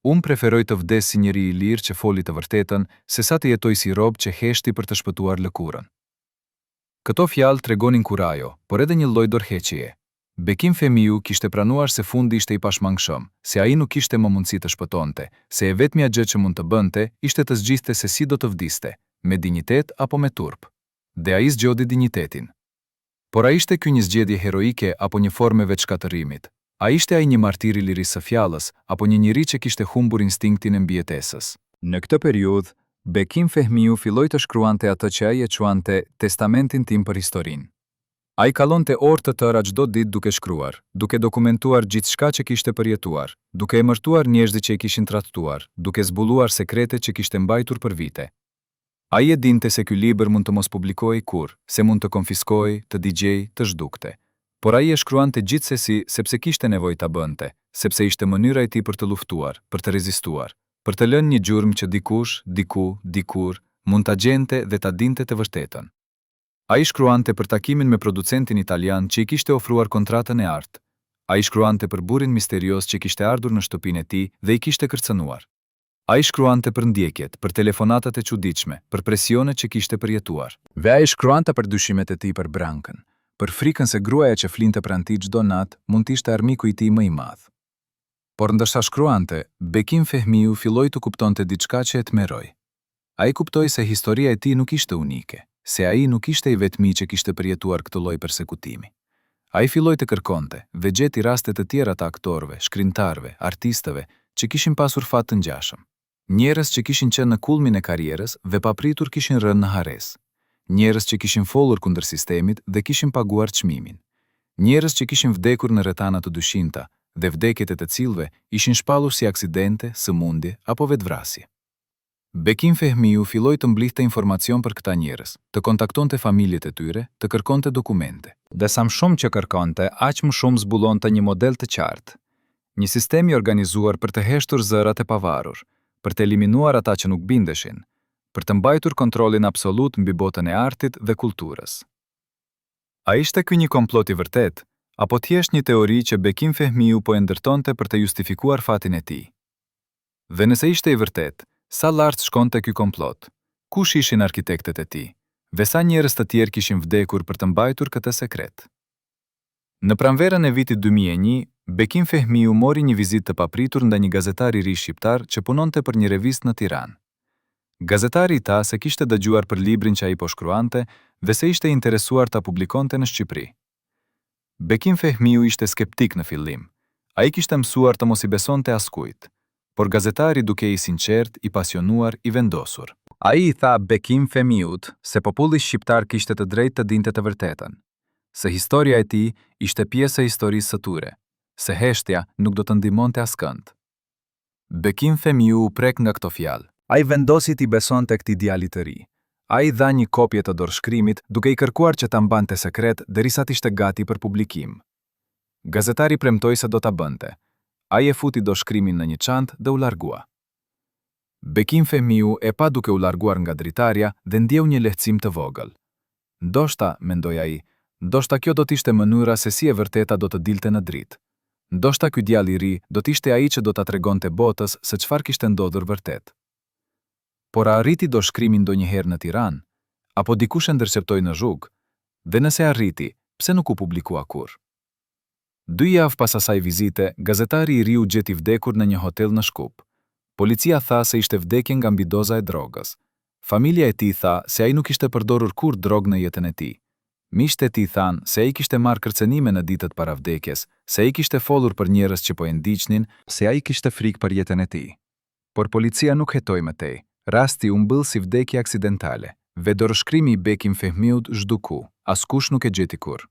"Unë preferoj të vdes si njeri i lirë që foli të vërtetën, sesa të jetoj si rob që heshti për të shpëtuar lëkurën." Këto fjalë tregonin kurajo, por edhe një lloj dorëheqjeje. Bekim Fehmiu kishte pranuar se fundi ishte i pashmangshëm, se ai nuk kishte më mundësi të shpëtonte, se e vetmja gjë që mund të bënte ishte të zgjidhte se si do të vdiste, me dinjitet apo me turp. Dhe ai zgjodhi dinjitetin. Por a ishte ky një zgjedhje heroike apo një formë veçkatërimit? A ishte ai një martir i lirisë së fjalës apo një njeri që kishte humbur instinktin e mbijetesës? Në këtë periudhë, Bekim Fehmiu filloi të shkruante atë që ai e quante testamentin tim për historinë. Ai kallonte orë të tëra çdo ditë duke shkruar, duke dokumentuar gjithçka që kishte përjetuar, duke emërtuar njerëzit që i kishin tradhtuar, duke zbuluar sekretet që kishte mbajtur për vite. Ai e dinte se ky libër mund të mos publikohej kurrë, se mund të konfiskohej, të digjej, të zhdukte. Por ai e shkruante gjithsesi sepse kishte nevojë ta bënte, sepse ishte mënyra e tij për të luftuar, për të rezistuar, për të lënë një gjurmë që dikush, dikur, mund ta gjente dhe ta dinte të vërtetën. Ai shkruante për takimin me producentin italian që i kishte ofruar kontratën e artë. Ai shkruante për burrin misterios që kishte ardhur në shtëpinë e tij dhe i kishte kërcënuar. Ai shkruante për ndjekjet, për telefonatat e çuditshme, për presionet që kishte përjetuar. Dhe ai shkruante për dyshimet e tij për Brankën, për frikën se gruaja që flinte pranë tij çdo natë mund të ishte armiku i tij më i madh. Por ndërsa shkruante, Bekim Fehmiu filloi të kuptonte diçka që e tmerroi. Ai kuptoi se historia e tij nuk ishte unike, se ai nuk ishte i vetmi që kishte përjetuar këtë lloj persekutimi. Ai filloi të kërkonte dhe gjeti raste të tjera të aktorëve, shkrimtarëve, artistëve që kishin pasur fat të ngjashëm. Njerëz që kishin qenë në kulmin e karrierës dhe papritur kishin rënë në harres. Njerëz që kishin folur kundër sistemit dhe kishin paguar çmimin. Njerëz që kishin vdekur në rrethana të dyshimta dhe vdekjet e të cilëve ishin shpallur si aksidente, sëmundje apo vetvrasje. Bekim Fehmiu filloi të mblidhte informacion për këta njerëz, të kontaktonte familjet e tyre, të kërkonte dokumente. Dhe sa më shumë që kërkonte, aq më shumë zbulonte një model të qartë. Një sistem i organizuar për të heshtur zërat e pavarur, për të eliminuar ata që nuk bindeshin, për të mbajtur kontrollin absolut mbi botën e artit dhe kulturës. A ishte ky një komplot i vërtet, apo thjesht një teori që Bekim Fehmiu po e ndërtonte për të justifikuar fatin e tij? Dhe nëse ishte i vërtet, sa lart shkonte ky komplot? Kush ishin arkitektet e tij? Dhe sa njerëz të tjerë kishin vdekur për të mbajtur këtë sekret? Në pranverën e vitit 2001, Bekim Fehmiu mori një vizitë të papritur nda një gazetar i ri shqiptar që punonte për një revistë në Tiranë. Gazetari i tha se kishte dëgjuar për librin që ai po shkruante dhe se ishte interesuar ta publikonte në Shqipëri. Bekim Fehmiu ishte skeptik në fillim. Ai kishte mësuar të mos i besonte askujt, por gazetari dukej i sinqert, i pasionuar, i vendosur. Ai i tha Bekim Fehmiut se populli shqiptar kishte të drejtë të dinte të vërtetën, se historia e tij ishte pjesë e historisë së tyre, se heshtja nuk do të ndihmonte askënd. Bekim Fehmiu u prek nga këto fjalë. Ai vendosi t'i besonte këtij djalit të ri. Ai dha një kopje të dorëshkrimit duke i kërkuar që ta mbante sekret derisa t'ishte gati për publikim. Gazetari premtoi se do ta bënte. Ai e futi dorëshkrimin në një çantë dhe u largua. Bekim Fehmiu e pa duke u larguar nga dritarja dhe ndjeu një lehtësim të vogël. Ndoshta, mendoi ai, ndoshta kjo do t'ishte mënyra se si e vërteta do të dilte në dritë. Ndoshta ky djalë i ri do t'ishte ai që do ta tregonte botës se çfarë kishte ndodhur vërtet. Por a arriti dorëshkrimin ndonjëherë në Tiranë, apo dikush e ndërceptoi në Zhugë? Dhe nëse arriti, pse nuk u publikua kurrë? 2 javë pas asaj vizite, gazetari i ri u gjeti vdekur në një hotel në Shkup. Policia tha se ishte vdekje nga mbidoza e drogës. Familja e tij tha se ai nuk ishte përdorur kurrë drogë në jetën e tij. Miqtë e tij thanë se ai kishte marrë kërcënime në ditët para vdekjes, se ai kishte folur për njerëz që po e ndiqnin, se ai kishte frikë për jetën e tij. Por policia nuk hetoi më tej. Rasti u mbyll si vdekje aksidentale, ve dorëshkrimi i Bekim Fehmiut zhduku, askush nuk e gjeti kurrë.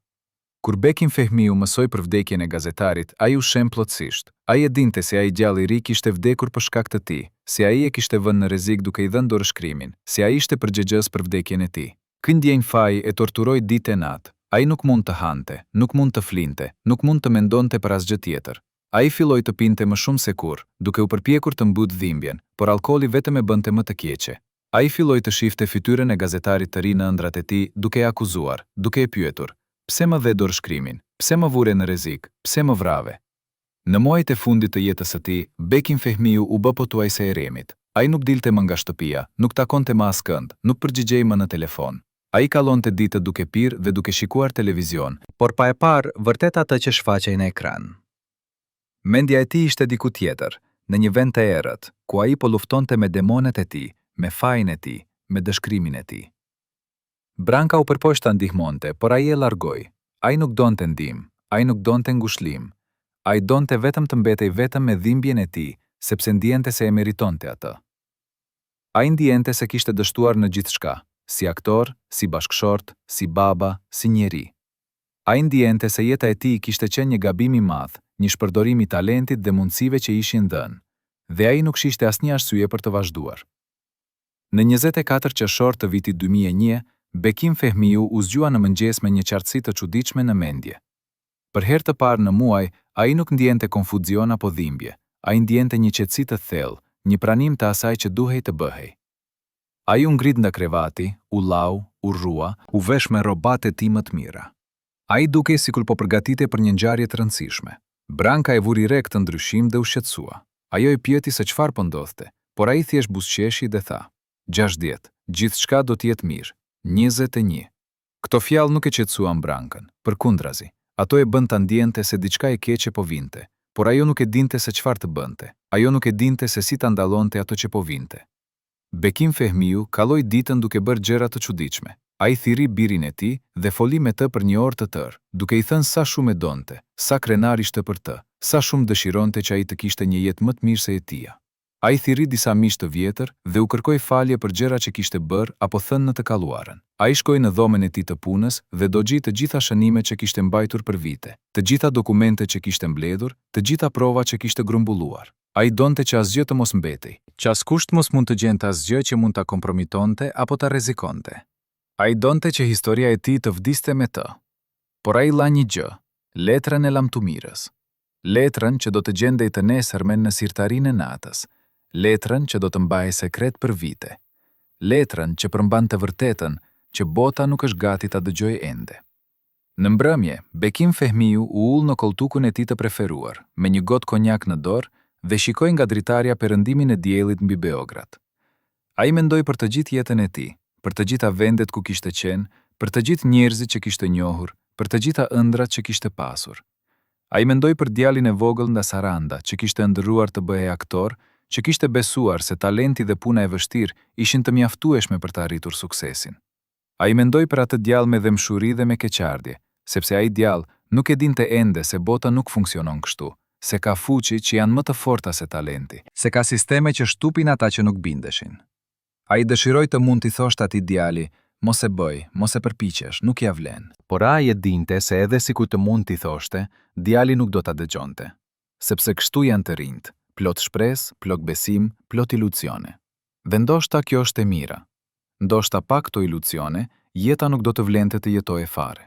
Kur Bekim Fehmiu mësoi për vdekjen e gazetarit, ai u shem plotësisht. Ai e dinte se ai djalli i ri kishte vdekur për shkak të tij, se ai e kishte vënë në rrezik duke i dhënë dorëshkrimin, se ai ishte përgjegjës për vdekjen e tij. Ky ndjenjë faj e torturoi ditë e natë. Ai nuk mund të hante, nuk mund të flinte, nuk mund të mendonte për asgjë tjetër. Ai filloi të pinte më shumë se kurrë, duke u përpjekur të mbytë dhimbjen, por alkooli vetëm e bënte më të keqe. Ai filloi të shifte fytyrën e gazetarit të ri në ëndrat e tij, duke e akuzuar, duke e pyetur: pse më dhe dorëshkrimin? Pse më vure në rrezik? Pse më vrave? Në muajt e fundit të jetës së tij, Bekim Fehmiu u bë pothuajse eremit. Ai nuk dilte më nga shtëpia, nuk takonte më askënd, nuk përgjigjej më në telefon. Ai kallonte ditët duke pirë dhe duke shikuar televizion, por pa e parë vërtet atë që shfaqej në ekran. Mendja e tij ishte diku tjetër, në një vend të errët, ku ai po luftonte me demonet e tij, me fajin e tij, me dëshkrimin e tij. Branka u përpoqte ta ndihmonte, por ai e largoi. Ai nuk donte ndihmë, ai nuk donte ngushëllim. Ai donte vetëm të mbetej vetëm me dhimbjen e tij, sepse ndjente se e meritonte atë. Ai ndjente se kishte dështuar në gjithçka, si aktor, si bashkëshort, si baba, si njeri. Ai ndjente se jeta e tij kishte qenë një gabim i madh, një shpërdorim i talentit dhe mundësive që ishin dhënë, dhe ai nuk kishte asnjë arsye për të vazhduar. Në 24 qershor të vitit 2001, Bekim Fehmiu u zgjua në mëngjes me një qartësi të çuditshme në mendje. Për herë të parë në muaj, ai nuk ndjente konfuzion apo dhimbje, ai ndjente një qetësi të thellë, një pranim të asaj që duhej të bëhej. Ai u ngrit nga krevati, u lau, u rrua, u vesh me rrobat e tij më të mira. Ai dukej sikur po përgatitej për një ngjarje të rëndësishme. Branka e vuri re këtë ndryshim dhe u shqetësua. Ajo i pyeti se çfarë po ndodhte, por ai thjesht buzëqeshi dhe tha: 60, gjithçka do të jetë mirë. 21. Këto fjalë nuk e qetësuan Brankën, përkundrazi. Ato e bën ta ndjente se diçka e keqe po vinte, por ajo nuk e dinte se çfarë të bënte. Ajo nuk e dinte se si ta ndallonte ato që po vinte. Bekim Fehmiu kalloi ditën duke bërë gjëra të çuditshme. Ai thirri birin e tij dhe foli me të për një orë të tërë, duke i thënë sa shumë e donte, sa krenar ishte për të, sa shumë dëshironte që ai të kishte një jetë më të mirë se e tija. Ai thirri disa miq të vjetër dhe u kërkoi falje për gjërat që kishte bërë apo thënë në të kaluarën. Ai shkoi në dhomën e tij të punës dhe dogji të gjitha shënimet që kishte mbajtur për vite, të gjitha dokumentet që kishte mbledhur, të gjitha provat që kishte grumbulluar. Ai donte që asgjë të mos mbetej. Që askusht mos mund të gjente asgjë që mund ta kompromitonte apo ta rrezikonte. Ai donte që historia e tij të vdiste me të. Por ai la një gjë, letrën e lamtumirës. Letrën që do të gjendej të nesërmen në sirtarinë e natës. Letrën që do të mbajë sekret për vite. Letrën që përmban të vërtetën që bota nuk është gati ta dëgjojë ende. Në mbrëmje, Bekim Fehmiu u ul në koltukun e tij të preferuar, me një gotë konjak në dorë dhe shikoi nga dritarja perëndimin e diellit mbi Beograd. Ai mendoi për të gjithë jetën e tij, për të gjitha vendet ku kishte qenë, për të gjithë njerëzit që kishte njohur, për të gjitha ëndrat që kishte pasur. Ai mendoi për djalin e vogël nga Saranda, që kishte ëndërruar të bëhej aktor, që kishte besuar se talenti dhe puna e vështirë ishin të mjaftueshme për të arritur suksesin. Ai mendoi për atë djalë me dëmshuri dhe me keqardhje, sepse ai djalë nuk e dinte ende se bota nuk funksionon kështu, se ka fuqi që janë më të forta se talenti, se ka sisteme që shtupin ata që nuk bindeshin. Ai dëshiroi të mund t'i thoshte atij djali, mos e bëj, mos e përpiqesh, nuk ja vlen. Por ai e dinte se edhe sikur të mund t'i thoshte, djali nuk do ta dëgjonte, sepse kështu janë të rinjt, plot shpresë, plot besim, plot iluzione. Dhe ndoshta kjo është e mira. Ndoshta pa këto iluzione, jeta nuk do të vlente të jetoje fare.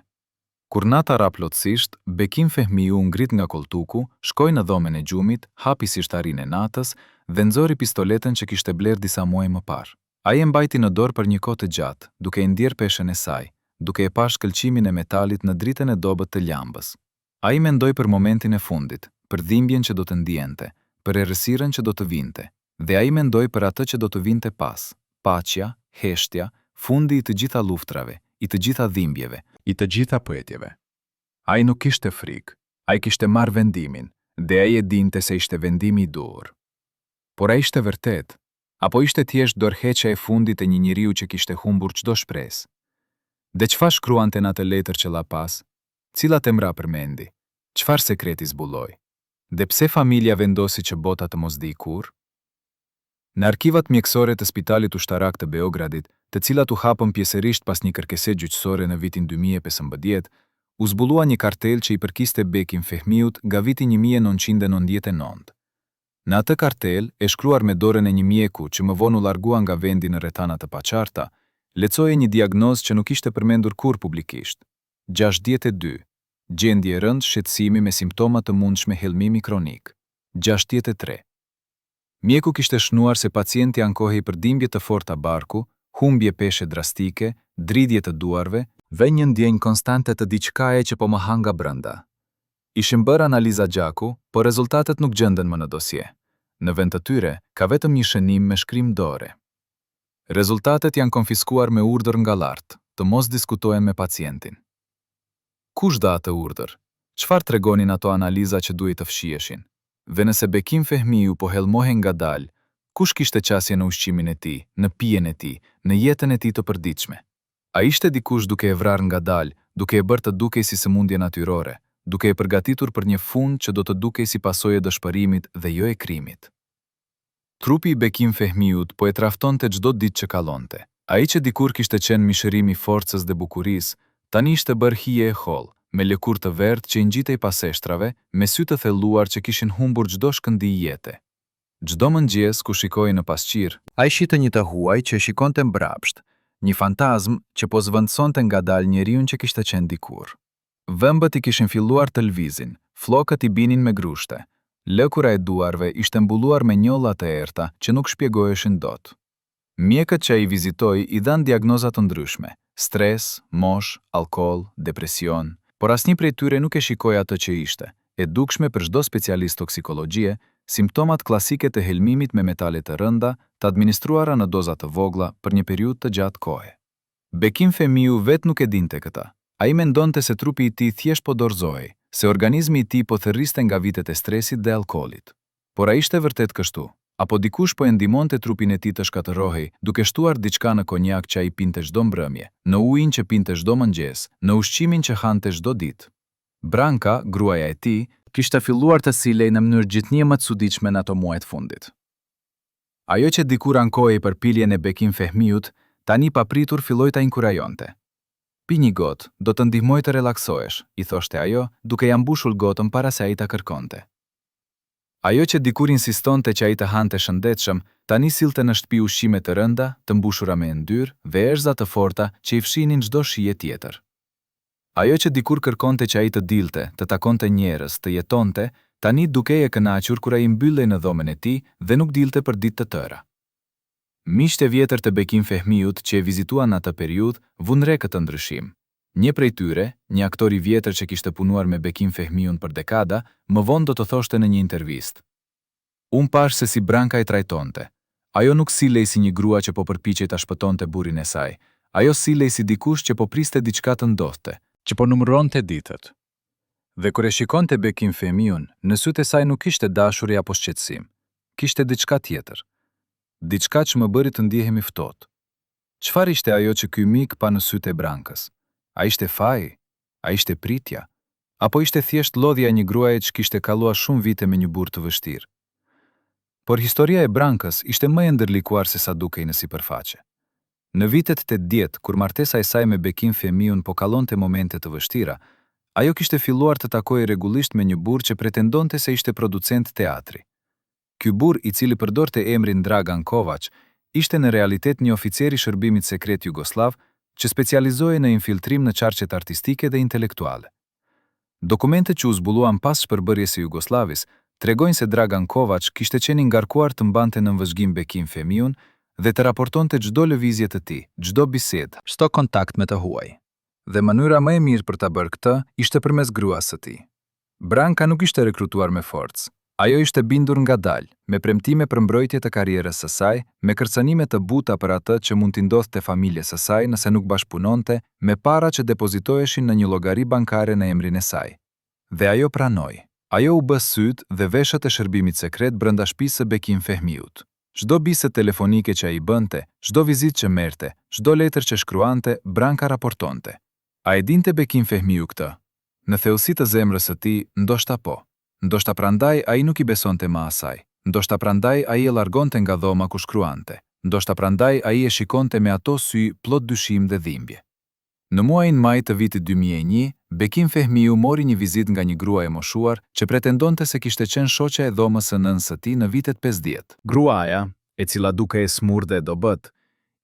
Kur nata ra plotësisht, Bekim Fehmiu u ngrit nga koltuku, shkoi në dhomën e gjumit, hapi sirtarinë e natës dhe nxori pistoletën që kishte bler disa muaj më parë. Ai e mbajti në dorë për një kohë të gjatë, duke i ndjer peshën e saj, duke e parë shkëlqimin e metalit në dritën e dobët të ljambës. Ai mendoi për momentin e fundit, për dhimbjen që do të ndjente, për errësirën që do të vinte, dhe ai mendoi për atë që do të vinte pas, paqja, heshtja, fundi i të gjitha luftrave, i të gjitha dhimbjeve, i të gjitha pyetjeve. Ai nuk kishte frikë, ai kishte marrë vendimin, dhe ai e dinte se ishte vendimi i duhur. Por ai ishte vërtet, apo ishte thjesht dorëheqja e fundit e një njeriu që kishte humbur çdo shpresë? Dhe çfarë shkruante në atë letër që la pas? Cilat emra përmendi? Çfarë sekreti zbuloi? Dhe pse familja vendosi që bota të mos di kurrë? Në arkivat mjekësore të Spitalit Ushtarak të Beogradit, të cilat u hapën pjesërisht pas një kërkese gjyqësore në vitin 2015, u zbulua një kartel që i përkiste Bekim Fehmiut nga viti 1999. Në atë kartel, e shkruar me dorën e një mjeku që më vonë u largua nga vendi në rrethana të paqarta, lecoje një diagnozë që nuk ishte përmendur kurrë publikisht. 62. Gjendje e rëndë, shqetësimi me simptoma të mundshme helmimi kronik. 63. Mjeku kishte shënuar se pacienti ankohej për dhimbje të forta barku, humbje peshe drastike, dridhje të duarve dhe një ndjenjë konstante të diçkaje që po më hanga brenda. Ishin bërë analiza gjaku, por rezultatet nuk gjenden më në dosje. Në vend të tyre, ka vetëm një shënim me shkrim dore. Rezultatet janë konfiskuar me urdhër nga lart, të mos diskutohen me pacientin. Kush dha atë urdhër? Çfarë tregonin ato analiza që duhet të fshiheshin? Dhe nëse Bekim Fehmiu po helmohej ngadalë, kush kishte qasje në ushqimin e tij, në pijen e tij, në jetën e tij të përditshme? A ishte dikush duke e vrarë ngadalë, duke e bërë të dukej si sëmundje natyrore, duke e përgatitur për një fund që do të dukej si pasojë e dëshpërimit dhe jo e krimit? Trupi i Bekim Fehmiut po e traftonte çdo ditë që kallonte. Ai që dikur kishte qenë mishërimi i forcës dhe bukurisë, tani ishte bërë hije e hollë, me lëkurë të verdhë që i ngjitej paseshtrave, me sy të thelluar që kishin humbur çdo shkëndij jete. Çdo mëngjes ku shikoi në pasqyrë, ai shite një të huaj që shikonte mbrapsht, një fantazm që po zvendësonte ngadalë njeriun që kishte qenë dikur. Vëmbët i kishin filluar të lvizin, flokët i binin me grushte. Lëkura e duarve ishte mbulluar me njolla të errta që nuk shpjegoheshin dot. Mjekët që ai vizitoi i dhanë diagnoza të ndryshme: stres, mosh, alkool, depresion, por asnjë prej tyre nuk e shikoi atë që ishte, e dukshme për çdo specialist toksikologjie, simptomat klasike të helmimit me metale të rënda, të administruara në doza të vogla për një periudhë të gjatë kohe. Bekim Fehmiu vetë nuk e dinte këtë. Ai mendonte se trupi i tij thjesht po dorëzohej, se organizmi i tij po thërriste nga vitet e stresit dhe alkoolit. Por a ishte vërtet kështu? Apo dikush po e ndihmonte trupin e tij të shkatërrohej, duke shtuar diçka në konjak që ai pinte çdo mbrëmje, në ujin që pinte çdo mëngjes, në ushqimin që hante çdo ditë? Branka, gruaja e tij, kishte filluar të silej në mënyrë gjithnjë më të çuditshme në ato muaj të fundit. Ajo që dikur ankohej për piljen e Bekim Fehmiut, Tani papritur filloi ta inkurajonte. Pi një gotë, do të ndihmoj të relaksohesh, i thoshte ajo, duke ja mbushur gotën para se ai ta kërkonte. Ajo që dikur insistonte që ai të hante shëndetshëm, tani sillte në shtëpi ushqime të rënda, të mbushura me yndyrë, veërza të forta që i fshinin çdo shije tjetër. Ajo që dikur kërkonte që ai të dilte, të takonte njerëz, të jetonte, tani dukej e kënaqur kur ai mbyllej në dhomën e tij dhe nuk dilte për ditë të tëra. Miqtë e vjetër të Bekim Fehmiut që e vizituan atë periudhë vënë re këtë ndryshim. Një prej tyre, një aktor i vjetër që kishte punuar me Bekim Fehmiun për dekada, më vonë do të thoshte në një intervistë: "Unë pash se si Branka i trajtonte. Ajo nuk silej si një grua që po përpiqej ta shpëtonte burrin e saj. Ajo silej si dikush që po priste diçka të ndodhte, që po numëronte ditët. Dhe kur e shikonte Bekim Fehmiun, në sytë e saj nuk kishte dashuri apo shqetësim. Kishte diçka tjetër. Diçka që më bëri të ndjehemi ftohtë. Çfarë ishte ajo që ky mik pa në sytë e Brankës? A ishte faji? A ishte pritja? Apo ishte thjesht lodhja e një gruaje që kishte kaluar shumë vite me një burr të vështirë? Por historia e Brankës ishte më e ndërlikuar se sa dukej në sipërfaqe. Në vitet 80, kur martesa e saj me Bekim Fehmiun po kallonte momente të vështira, ajo kishte filluar të takojë rregullisht me një burr që pretendonte se ishte producent teatri. Ky burr, i cili përdorte emrin Dragan Kovač, ishte në realitet një oficer i shërbimit sekret jugoslav që specializohej në infiltrim në qarqet artistike dhe intelektuale. Dokumentet që u zbuluan pas shpërbërjes së Jugosllavis tregojnë se Dragan Kovač kishte qenë ngarkuar të mbante në vëzhgim Bekim Fehmiun dhe të raportonte çdo lëvizje të tij, çdo bisedë, çdo kontakt me të huaj. Dhe mënyra më e mirë për ta bërë këtë ishte përmes gruas së tij. Branka nuk ishte rekrutuar me forcë. Ajo ishte bindur ngadalë, me premtime për mbrojtje të karrierës së saj, me kërcënime të buta për atë që mund t'i ndodhte familjes së saj nëse nuk bashkëpunonte, me para që depozitoheshin në një llogari bankare në emrin e saj. Dhe ajo pranoi. Ajo u bë syt dhe veshët e shërbimit sekret brenda shtëpisë së Bekim Fehmiut. Çdo bisedë telefonike që ai bënte, çdo vizitë që merrte, çdo letër që shkruante, Branka raportonte. A e dinte Bekim Fehmiu këtë? Në thellësi të zemrës së tij, ndoshta po. Ndoshta prandaj ai nuk i besonte më asaj. Ndoshta prandaj ai e largonte nga dhoma ku shkruante. Ndoshta prandaj ai e shikonte me ato sy plot dyshim dhe dhimbje. Në muajin maj të vitit 2001, Bekim Fehmiu mori një vizitë nga një grua e moshuar që pretendonte se kishte qenë shoqja e dhomës së nënës së tij në vitet 50. Gruaja, e cila duke e smurdhe e dobët,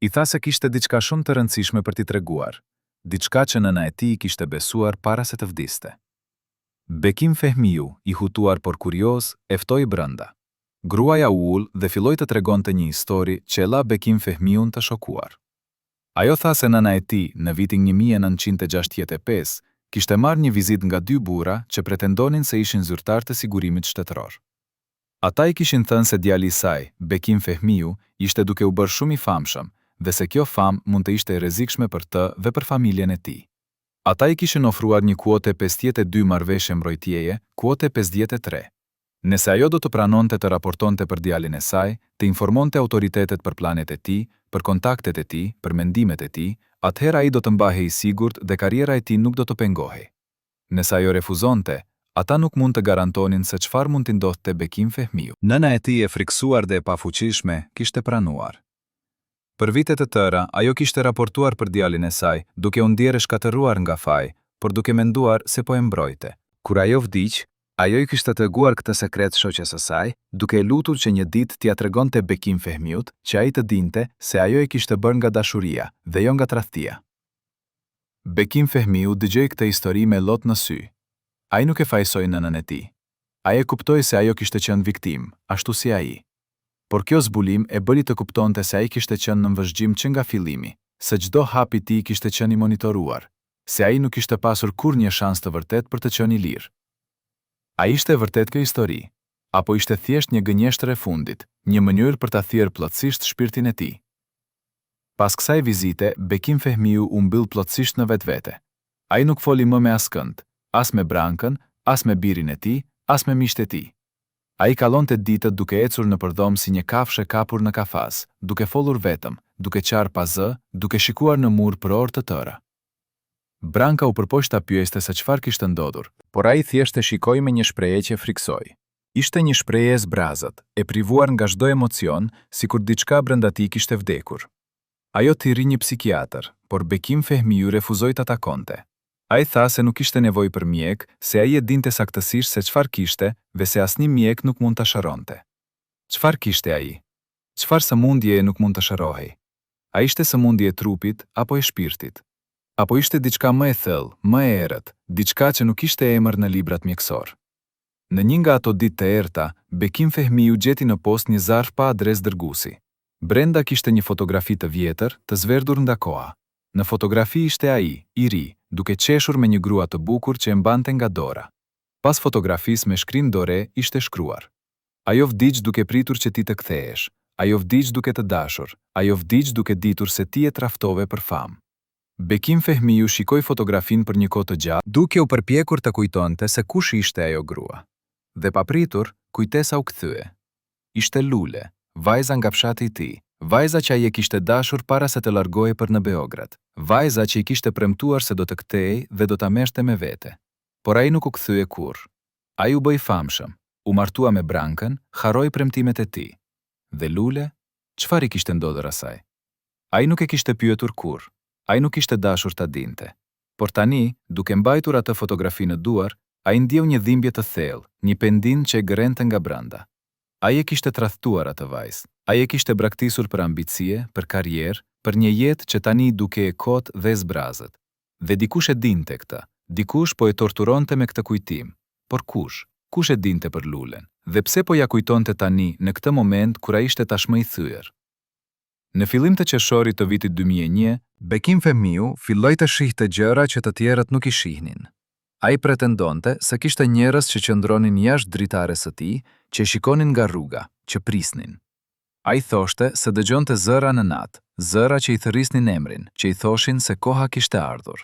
i tha se kishte diçka shumë të rëndësishme për t'i treguar, diçka që nëna e tij kishte besuar para se të vdiste. Bekim Fehmiu, i hutuar por kurioz, e ftoi brenda. Gruaja u ul dhe filloi të tregonte një histori që e la Bekim Fehmiun të shokuar. Ajo tha se nëna e tij, në vitin 1965, kishte marrë një vizitë nga dy burra që pretendonin se ishin zyrtar të sigurimit shtetëror. Ata i kishin thënë se djali i saj, Bekim Fehmiu, ishte duke u bërë shumë i famshëm dhe se kjo famë mund të ishte e rrezikshme për të dhe për familjen e tij. Ata i kishin ofruar një kuote 52 marrëveshje mbrojtjeje, kuote 53. Nëse ajo do të pranonte të raportonte për djalin e saj, të informonte autoritetet për planet e tij, për kontaktet e tij, për mendimet e tij, atëherë ai do të mbahej i sigurt dhe karriera e tij nuk do të pengohej. Nëse ajo refuzonte, ata nuk mund të garantonin se çfarë mund t'i ndodhte Bekim Fehmiu. Nëna e tij, e friksuar dhe e pafuqishme, kishte pranuar. Për vite të tëra, ajo kishte raportuar për djalin e saj, duke u ndjerë shkatëruar nga faji, por duke menduar se po e mbrojte. Kur ajo vdiq, ajo i kishte treguar këtë sekret shoqes së saj, duke lutur që një ditë t'ia tregonte Bekim Fehmiut që ai të dinte se ajo e kishte bërë nga dashuria dhe jo nga tradhtia. Bekim Fehmiu dëgjoi këtë histori me lot në sy. Ai nuk e fajsoi nënën e tij. Ai e kuptoi se ajo kishte qenë viktim, ashtu si ai. Por kjo zbulim e bëri të kuptonte se ai kishte qenë në vëzhgjim që nga fillimi, se çdo hap i tij kishte qenë i monitoruar, se ai nuk kishte pasur kurrë shans të vërtet për të qenë i lirë. A ishte vërtet kjo histori, apo ishte thjesht një gënjeshtër e fundit, një mënyrë për ta thirrë plotësisht shpirtin e tij? Pas kësaj vizite, Bekim Fehmiu u mbyll plotësisht në vetvete. Ai nuk foli më me askënd, as me Brankën, as me birin e tij, as me miqtë e tij. Ai kallonte ditët duke ecur në përdhom si një kafshë kapur në kafaz, duke folur vetëm, duke qarë pa zë, duke shikuar në mur për orë të tëra. Branka u përpoq ta pyeste se çfarë kishte ndodhur, por ai thjesht e shikoi me një shprehje që friksoi. Ishte një shprehje e zbrazët, e privuar nga çdo emocion, sikur diçka brenda tij kishte vdekur. Ajo thirri një psikiatër, por Bekim Fehmiu refuzoi ta takonte. Ai tha se nuk ishte nevojë për mjek, se ai e dinte saktësisht se çfarë kishte dhe se asnjë mjek nuk mund ta shëronte. Çfarë kishte ai? Çfarë sëmundje nuk mund të shërohej? A ishte sëmundje e trupit apo e shpirtit? Apo ishte diçka më e thellë, më e errët, diçka që nuk ishte emër në librat mjekësor? Në një nga ato ditë të errta, Bekim Fehmiu gjeti në post një zarf pa adresë dërguesi. Brenda kishte një fotografi të vjetër, të zverdur nga koha. Në fotografi ishte ai, i ri, duke qeshur me një grua të bukur që e mbante nga dora. Pas fotografisë me shkrim dore ishte shkruar: ajo vdiq duke pritur që ti të kthehesh, ajo vdiq duke të dashur, ajo vdiq duke ditur se ti e traftove për famë. Bekim Fehmiu shikoi fotografin për një kohë të gjatë, duke u përpjekur të kujtonte se kush ishte ajo grua. Dhe papritur, kujtesa u kthye. Ishte Lule, vajza nga fshati i tij, vajza që ai e kishte dashur para se të largohej për në Beograd, vajza që i kishte premtuar se do të kthehej dhe do ta merrte me vete. Por ai nuk u kthye kurrë. Ai u bë i famshëm, u martua me Brankën, harroi premtimet e tij. Dhe Lule, çfarë i kishte ndodhur asaj? Ai nuk e kishte pyetur kurrë. Ai nuk ishte dashur ta dinte. Por tani, duke mbajtur atë fotografi në duar, ai ndjeu një dhimbje të thellë, një pendim që e gërrente nga brenda. Ai e kishte tradhtuar atë vajzë. Ai e kishte braktisur për ambicie, për karrierë, për një jetë që tani duke e kot dhe zbrazët. Dhe dikush e dinte këtë. Dikush po e torturonte me këtë kujtim. Por kush? Kush e dinte për Lulen? Dhe pse po ja kujtonte tani në këtë moment kur ai ishte tashmë i thyer? Në fillim të qershorit të vitit 2001, Bekim Fehmiu filloi të shihte gjëra që të tjerët nuk i shihnin. Ai pretendonte se kishte njerëz që qëndronin jashtë dritares së tij, që shikonin nga rruga, që prisnin. Ai thoshte se dëgjonte zëra në natë, zëra që i thërrisnin emrin, që i thoshin se koha kishte ardhur.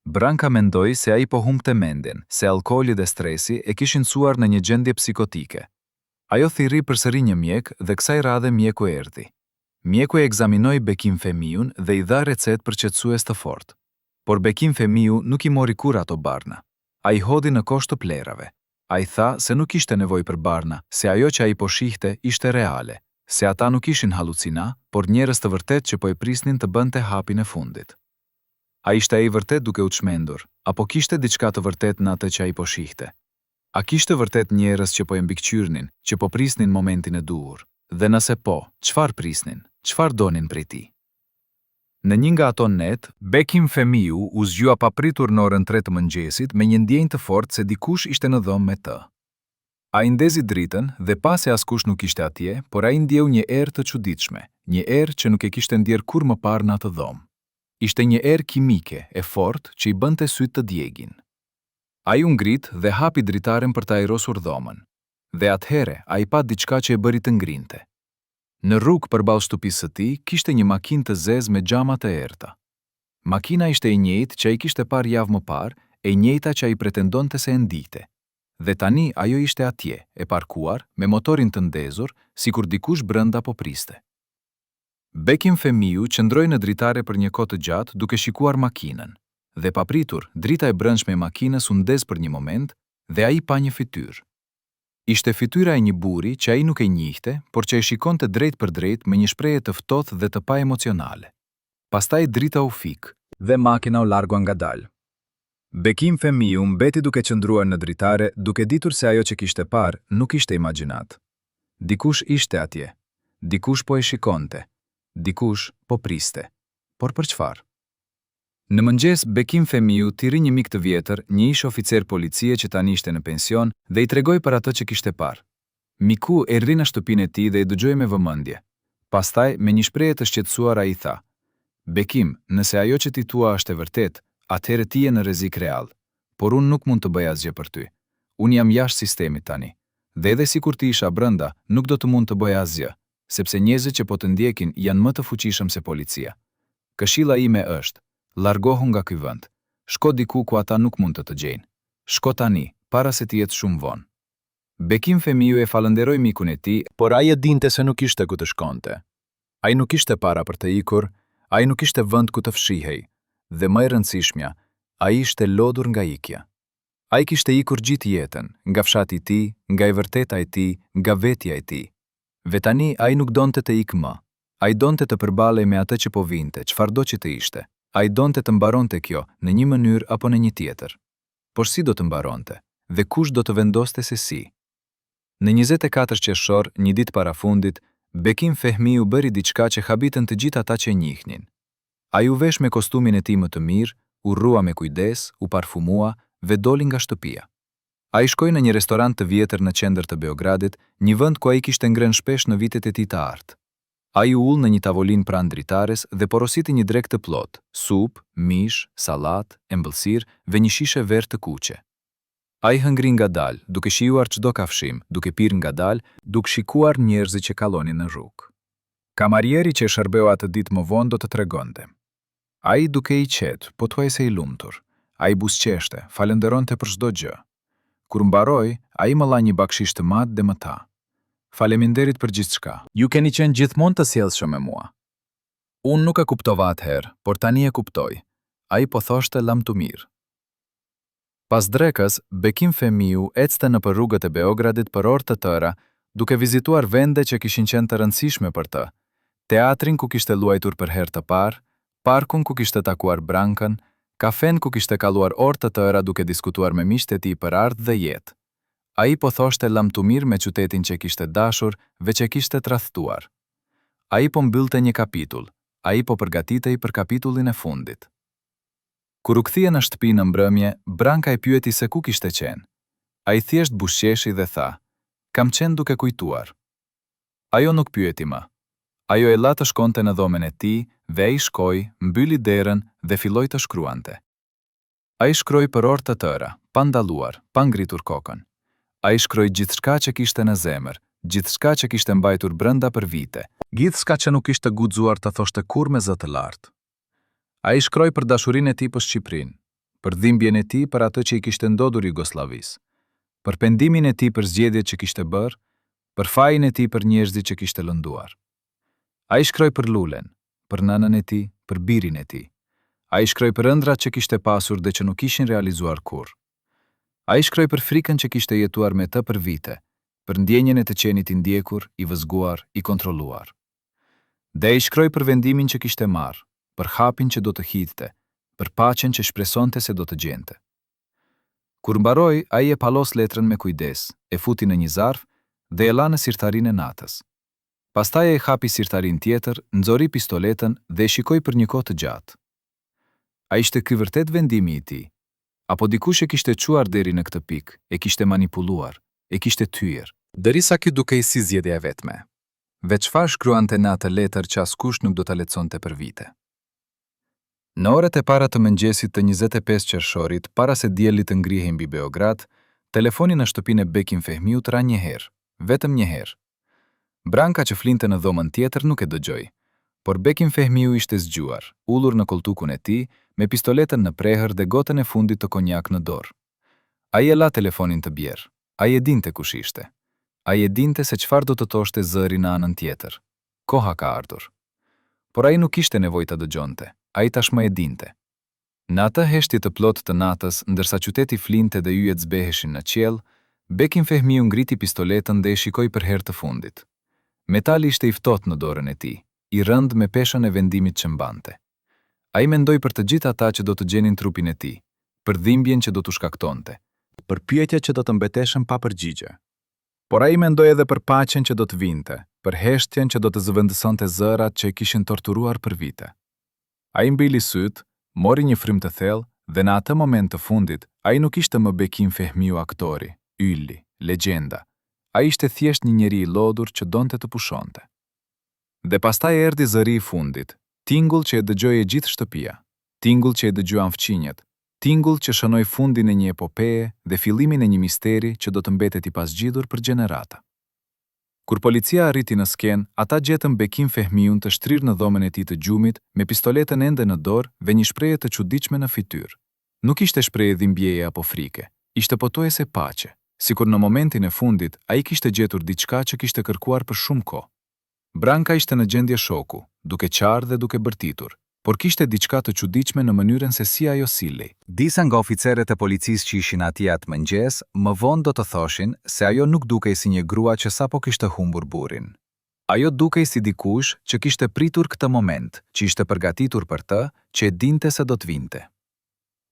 Branka mendoi se ai po humbte mendjen, se alkooli dhe stresi e kishin çuar në një gjendje psikotike. Ajo thirri përsëri një mjek dhe kësaj radhe mjeku erdhi. Mjeku e ekzaminoi Bekim Fehmiun dhe i dha recetë për qetësues të fortë. Por Bekim Fehmiu nuk i mori kur ato barna. Ai hodhi në kosh të plerave. Ai tha se nuk ishte nevojë për barna, se ajo që ai po shihte ishte reale, se ata nuk ishin halucina, por njerëz të vërtet që po e prisnin të bënte hapin e fundit. A ishte ai vërtet duke u çmendur, apo kishte diçka të vërtet në atë që ai po shihte? A kishte vërtet njerëz që po e mbikëqyrnin, që po prisnin momentin e duhur? Dhe nëse po, çfarë prisnin? Çfarë donin prej tij? Në një nga ato net, Bekim Fehmiu u zgjua papritur në orën 3 të mëngjesit me një ndjenjë të fortë se dikush ishte në dhomë me të. Ai ndezi dritën dhe pasi askush nuk ishte atje, por ai ndjeu një erë të çuditshme, një erë që nuk e kishte ndjer kur më parë në atë dhomë. Ishte një erë kimike e fortë që i bënte syt të djegin. Ai u ngrit dhe hapi dritaren për të ajrosur dhomën. Dhe atëhere ai pa diçka që e bëri të ngrinte. Në rrugë përballë shtëpisë së tij kishte një makinë të zezë me xhama të errta. Makina ishte e njëjtë që ai kishte parë javë më parë, e njëjta që ai pretendonte se e ndihte. Dhe tani ajo ishte atje, e parkuar, me motorin të ndezur, sikur dikush brenda po priste. Bekim Fehmiu qëndroi në dritare për një kohë të gjatë duke shikuar makinën. Dhe papritur, drita e brendshme e makinës u ndez për një moment dhe ai pa një fytyrë. Ishte fytyra e një buri që ai nuk e njihte, por që e shikonte drejt për drejt me një shprehje të ftohtë dhe të pa emocionale. Pastaj drita u fik dhe makina u largua ngadalë. Bekim Fehmiu mbeti duke qëndruar në dritare, duke ditur se ajo që kishte parë nuk ishte imagjinat. Dikush ishte atje. Dikush po e shikonte. Dikush po priste. Por për çfarë? Në mëngjes, Bekim Fehmiu thirri një mik të vjetër, një ish oficer policie që tani ishte në pension, dhe i tregoi për atë që kishte parë. Miku e rri në shtëpinë e tij dhe i dëgjoi me vëmendje. Pastaj, me një shprehje të shqetësuar ai tha: "Bekim, nëse ajo që ti thua është e vërtet, atëherë ti je në rrezik real. Por unë nuk mund të bëj asgjë për ty. Unë jam jashtë sistemit tani. Dhe edhe sikur ti isha brenda, nuk do të mund të bëj asgjë, sepse njerëzit që po të ndjekin janë më të fuqishëm se policia. Këshilla ime është: largohu nga ky vend. Shko diku ku ata nuk mund të të gjejnë. Shko tani, para se të jetë shumë vonë." Bekim Fehmiu e falënderoi mikun e tij, por ai e dinte se nuk ishte ku të shkonte. Ai nuk ishte para për të ikur, ai nuk ishte vend ku të fshihej, dhe më e rëndësishmja, ai ishte lodhur nga ikja. Ai kishte ikur gjithë jetën, nga fshati i tij, nga e vërteta e tij, nga vetja e tij. Ve tani ai nuk donte të ikë më. Ai donte të përballej me atë që po vinte, çfarëdo që të ishte. Ai donte të mbaronte kjo në një mënyrë apo në një tjetër. Por si do të mbaronte? Dhe kush do të vendoste se si? Në 24 qershor, një ditë para fundit, Bekim Fehmiu bëri diçka që habitën të gjithë ata që e njihnin. Ai u vesh me kostumin e tij më të mirë, u rrua me kujdes, u parfumua dhe doli nga shtëpia. Ai shkoi në një restorant të vjetër në qendër të Beogradit, një vend ku ai kishte ngrënë shpesh në vitet e tij të artë. Ai u ul në një tavolinë pranë dritares dhe porositi një drekë të plotë, supë, mish, sallatë, ëmbëlsirë dhe një shishe verë të kuqe. Ai hëngri ngadalë, duke shijuar çdo kafshim, duke pirë ngadalë, duke shikuar njerëzit që kallonin në rrugë. Kamarieri që shërbeu atë ditë më vonë do të tregonte. Ai duke i qetë, pothuajse i lumtur. Ai buzëqeshte, falenderonte për çdo gjë. Kur mbaroi, ai më dha një bakshish të madh dhe më tha: "Faleminderit për gjithçka. Ju keni qenë gjithmonë të sjellshëm me mua." Unë nuk e kuptova atëherë, por tani e kuptoj. Ai po thoshte lam të mirë. Pas drekës, Bekim Fehmiu ecte nëpër rrugët e Beogradit për orë të tëra, duke vizituar vende që kishin qenë të rëndësishme për të. Teatrin ku kishte luajtur për herë të parë, parkun ku kishte takuar Brankën, kafen ku kishte kaluar orë të tëra duke diskutuar me miqtë e tij për ardhmë dhe jetë. Ai po thoshte lam të mirë me qytetin që kishte dashur dhe që kishte tradhtuar. Ai po mbyllte një kapitull, ai po përgatitej për kapitullin e fundit. Kur u kthye në shtëpi në mbrëmje, Branka e pyeti se ku kishte qenë. Ai thjesht buzëqeshi dhe tha: "Kam qenë duke kujtuar." Ajo nuk pyeti më. Ajo e la të shkonte në dhomën e tij dhe ai shkoi, mbyli derën dhe filloi të shkruante. Ai shkroi për orë të tëra, pa ndaluar, pa ngritur kokën. Ai shkroi gjithçka që kishte në zemër, gjithçka që kishte mbajtur brenda për vite, gjithçka që nuk kishte guxuar të thoshte kurrë me zë të lartë. Ai shkroi për dashurinë e tij për Shqipërinë, për dhimbjen e tij për atë që i kishte ndodhur Jugosllavisë, për pendimin e tij për zgjedhjet që kishte bërë, për fajin e tij për njerëzit që kishte lënduar. Ai shkroi për Lulen, për nënën e tij, për birin e tij. Ai shkroi për ëndrat që kishte pasur dhe që nuk kishin realizuar kurrë. Ai shkroi për frikën që kishte jetuar me të për vite, për ndjenjen e të qenit i ndjekur, i vëzguar, i kontrolluar. Dhe ai shkroi për vendimin që kishte marrë, për hapin që do të hidhte, për paqen që shpresonte se do të gjente. Kur mbaroi, ai e palos letrën me kujdes, e futi në një zarf dhe e la në sirtarinë e natës. Pastaj e hapi sirtarinë tjetër, nxori pistoletën dhe e shikoi për një kohë të gjatë. A ishte ky vërtet vendimi i tij? Apo dikush e kishte çuar deri në këtë pikë, e kishte manipuluar, e kishte thyer, derisa ky dukej si zgjedhja e vetme. Ve çfarë shkruante në atë letër që askush nuk do ta lexonte për vite? Në orët e para të mëngjesit të 25 qershorit, para se dielli të ngrihej mbi Beograd, telefoni në shtëpinë e Bekim Fehmiut ra një herë, vetëm një herë. Branka që flinte në dhomën tjetër nuk e dëgjoi, por Bekim Fehmiu ishte zgjuar, ullur në koltukun e tij, me pistoletën në prehër dhe gotën e fundit të konjak në dorë. Ai e la telefonin të bjerë. Ai e dinte kush ishte. Ai e dinte se çfarë do të thoshte zëri në anën tjetër. Koha ka ardhur. Por ai nuk kishte nevojë ta dëgjonte. Ai tashmë e dinte. Në atë heshtje të plotë të natës, ndërsa qyteti flinte dhe yjet zbeheshin në qiell, Bekim Fehmiu ngriti pistoletën dhe e shikoi për herë të fundit. Metali ishte i ftohtë në dorën e tij, i rënd me peshën e vendimit që mbante. Ai mendoi për të gjithë ata që do të gjenin trupin e tij, për dhimbjen që do t'u shkaktonte, për pyetjet që do të mbeteshin pa përgjigje. Por ai mendoi edhe për paqen që do të vinte, për heshtjen që do të zëvendësonte zërat që e kishin torturuar për vite. Ai mbili syt, mori një frymë të thellë dhe në atë moment të fundit, ai nuk ishte më Bekim Fehmiu aktori, ylli, legjenda. Ai ishte thjesht një njeri i lodhur që donte të pushonte. Dhe pastaj erdhi zëri i fundit, tingull që e dëgjoi e gjithë shtëpia, tingull që e dëgjuan fqinjet, tingull që shënoi fundin e një epopeje dhe fillimin e një misteri që do të mbetet i pasgjidhur për gjenerata. Kur policia arriti në skenë, ata gjetën Bekim Fehmiun të shtrirë në dhomën e tij të gjumit, me pistoletën ende në dorë dhe një shprehje të çuditshme në fytyrë. Nuk ishte shprehje dhimbjeje apo frike, ishte pothuajse paqe, sikur në momentin e fundit ai kishte gjetur diçka që kishte kërkuar për shumë kohë. Branka ishte në gjendje shoku, duke qarë dhe duke bërtitur, por kishte diçka të çuditshme në mënyrën se si ajo sillej. Disa nga oficerët e policisë që ishin atje atë mëngjes, më vonë do të thoshin se ajo nuk dukej si një grua që sapo kishte humbur burrin. Ajo dukej si dikush që kishte pritur këtë moment, që ishte përgatitur për të, që e dinte se do të vinte.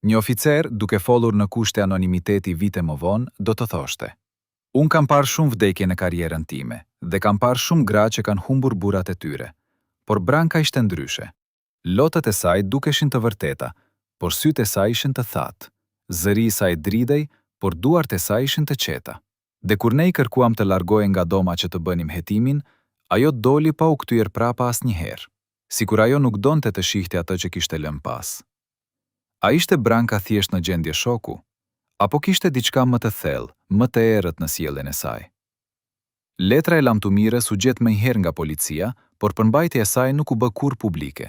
Një oficer, duke folur në kushte anonimiteti vite më vonë, do të thoshte: "Unë kam parë shumë vdekje në karrierën time, dhe kam parë shumë gra që kanë humbur burrat e tyre. Por Branka ishte ndryshe. Lotët e saj dukeshin të vërteta, por sytë e saj ishin të thatë. Zëri i saj dridej, por duart e saj ishin të qeta. Dhe kur ne I kërkuam të largohej nga doma që të bënim hetimin, ajo doli pa u kthyer prapa asnjëherë, sikur ajo nuk donte të shihte atë që kishte lënë pas." A ishte Branka thjesht në gjendje shoku, apo kishte diçka më të thellë, më të errët në sjelljen e saj? Letra e lamtumirës u gjet mënjherë nga policia, por përmbajtja e saj nuk u bë kurrë publike.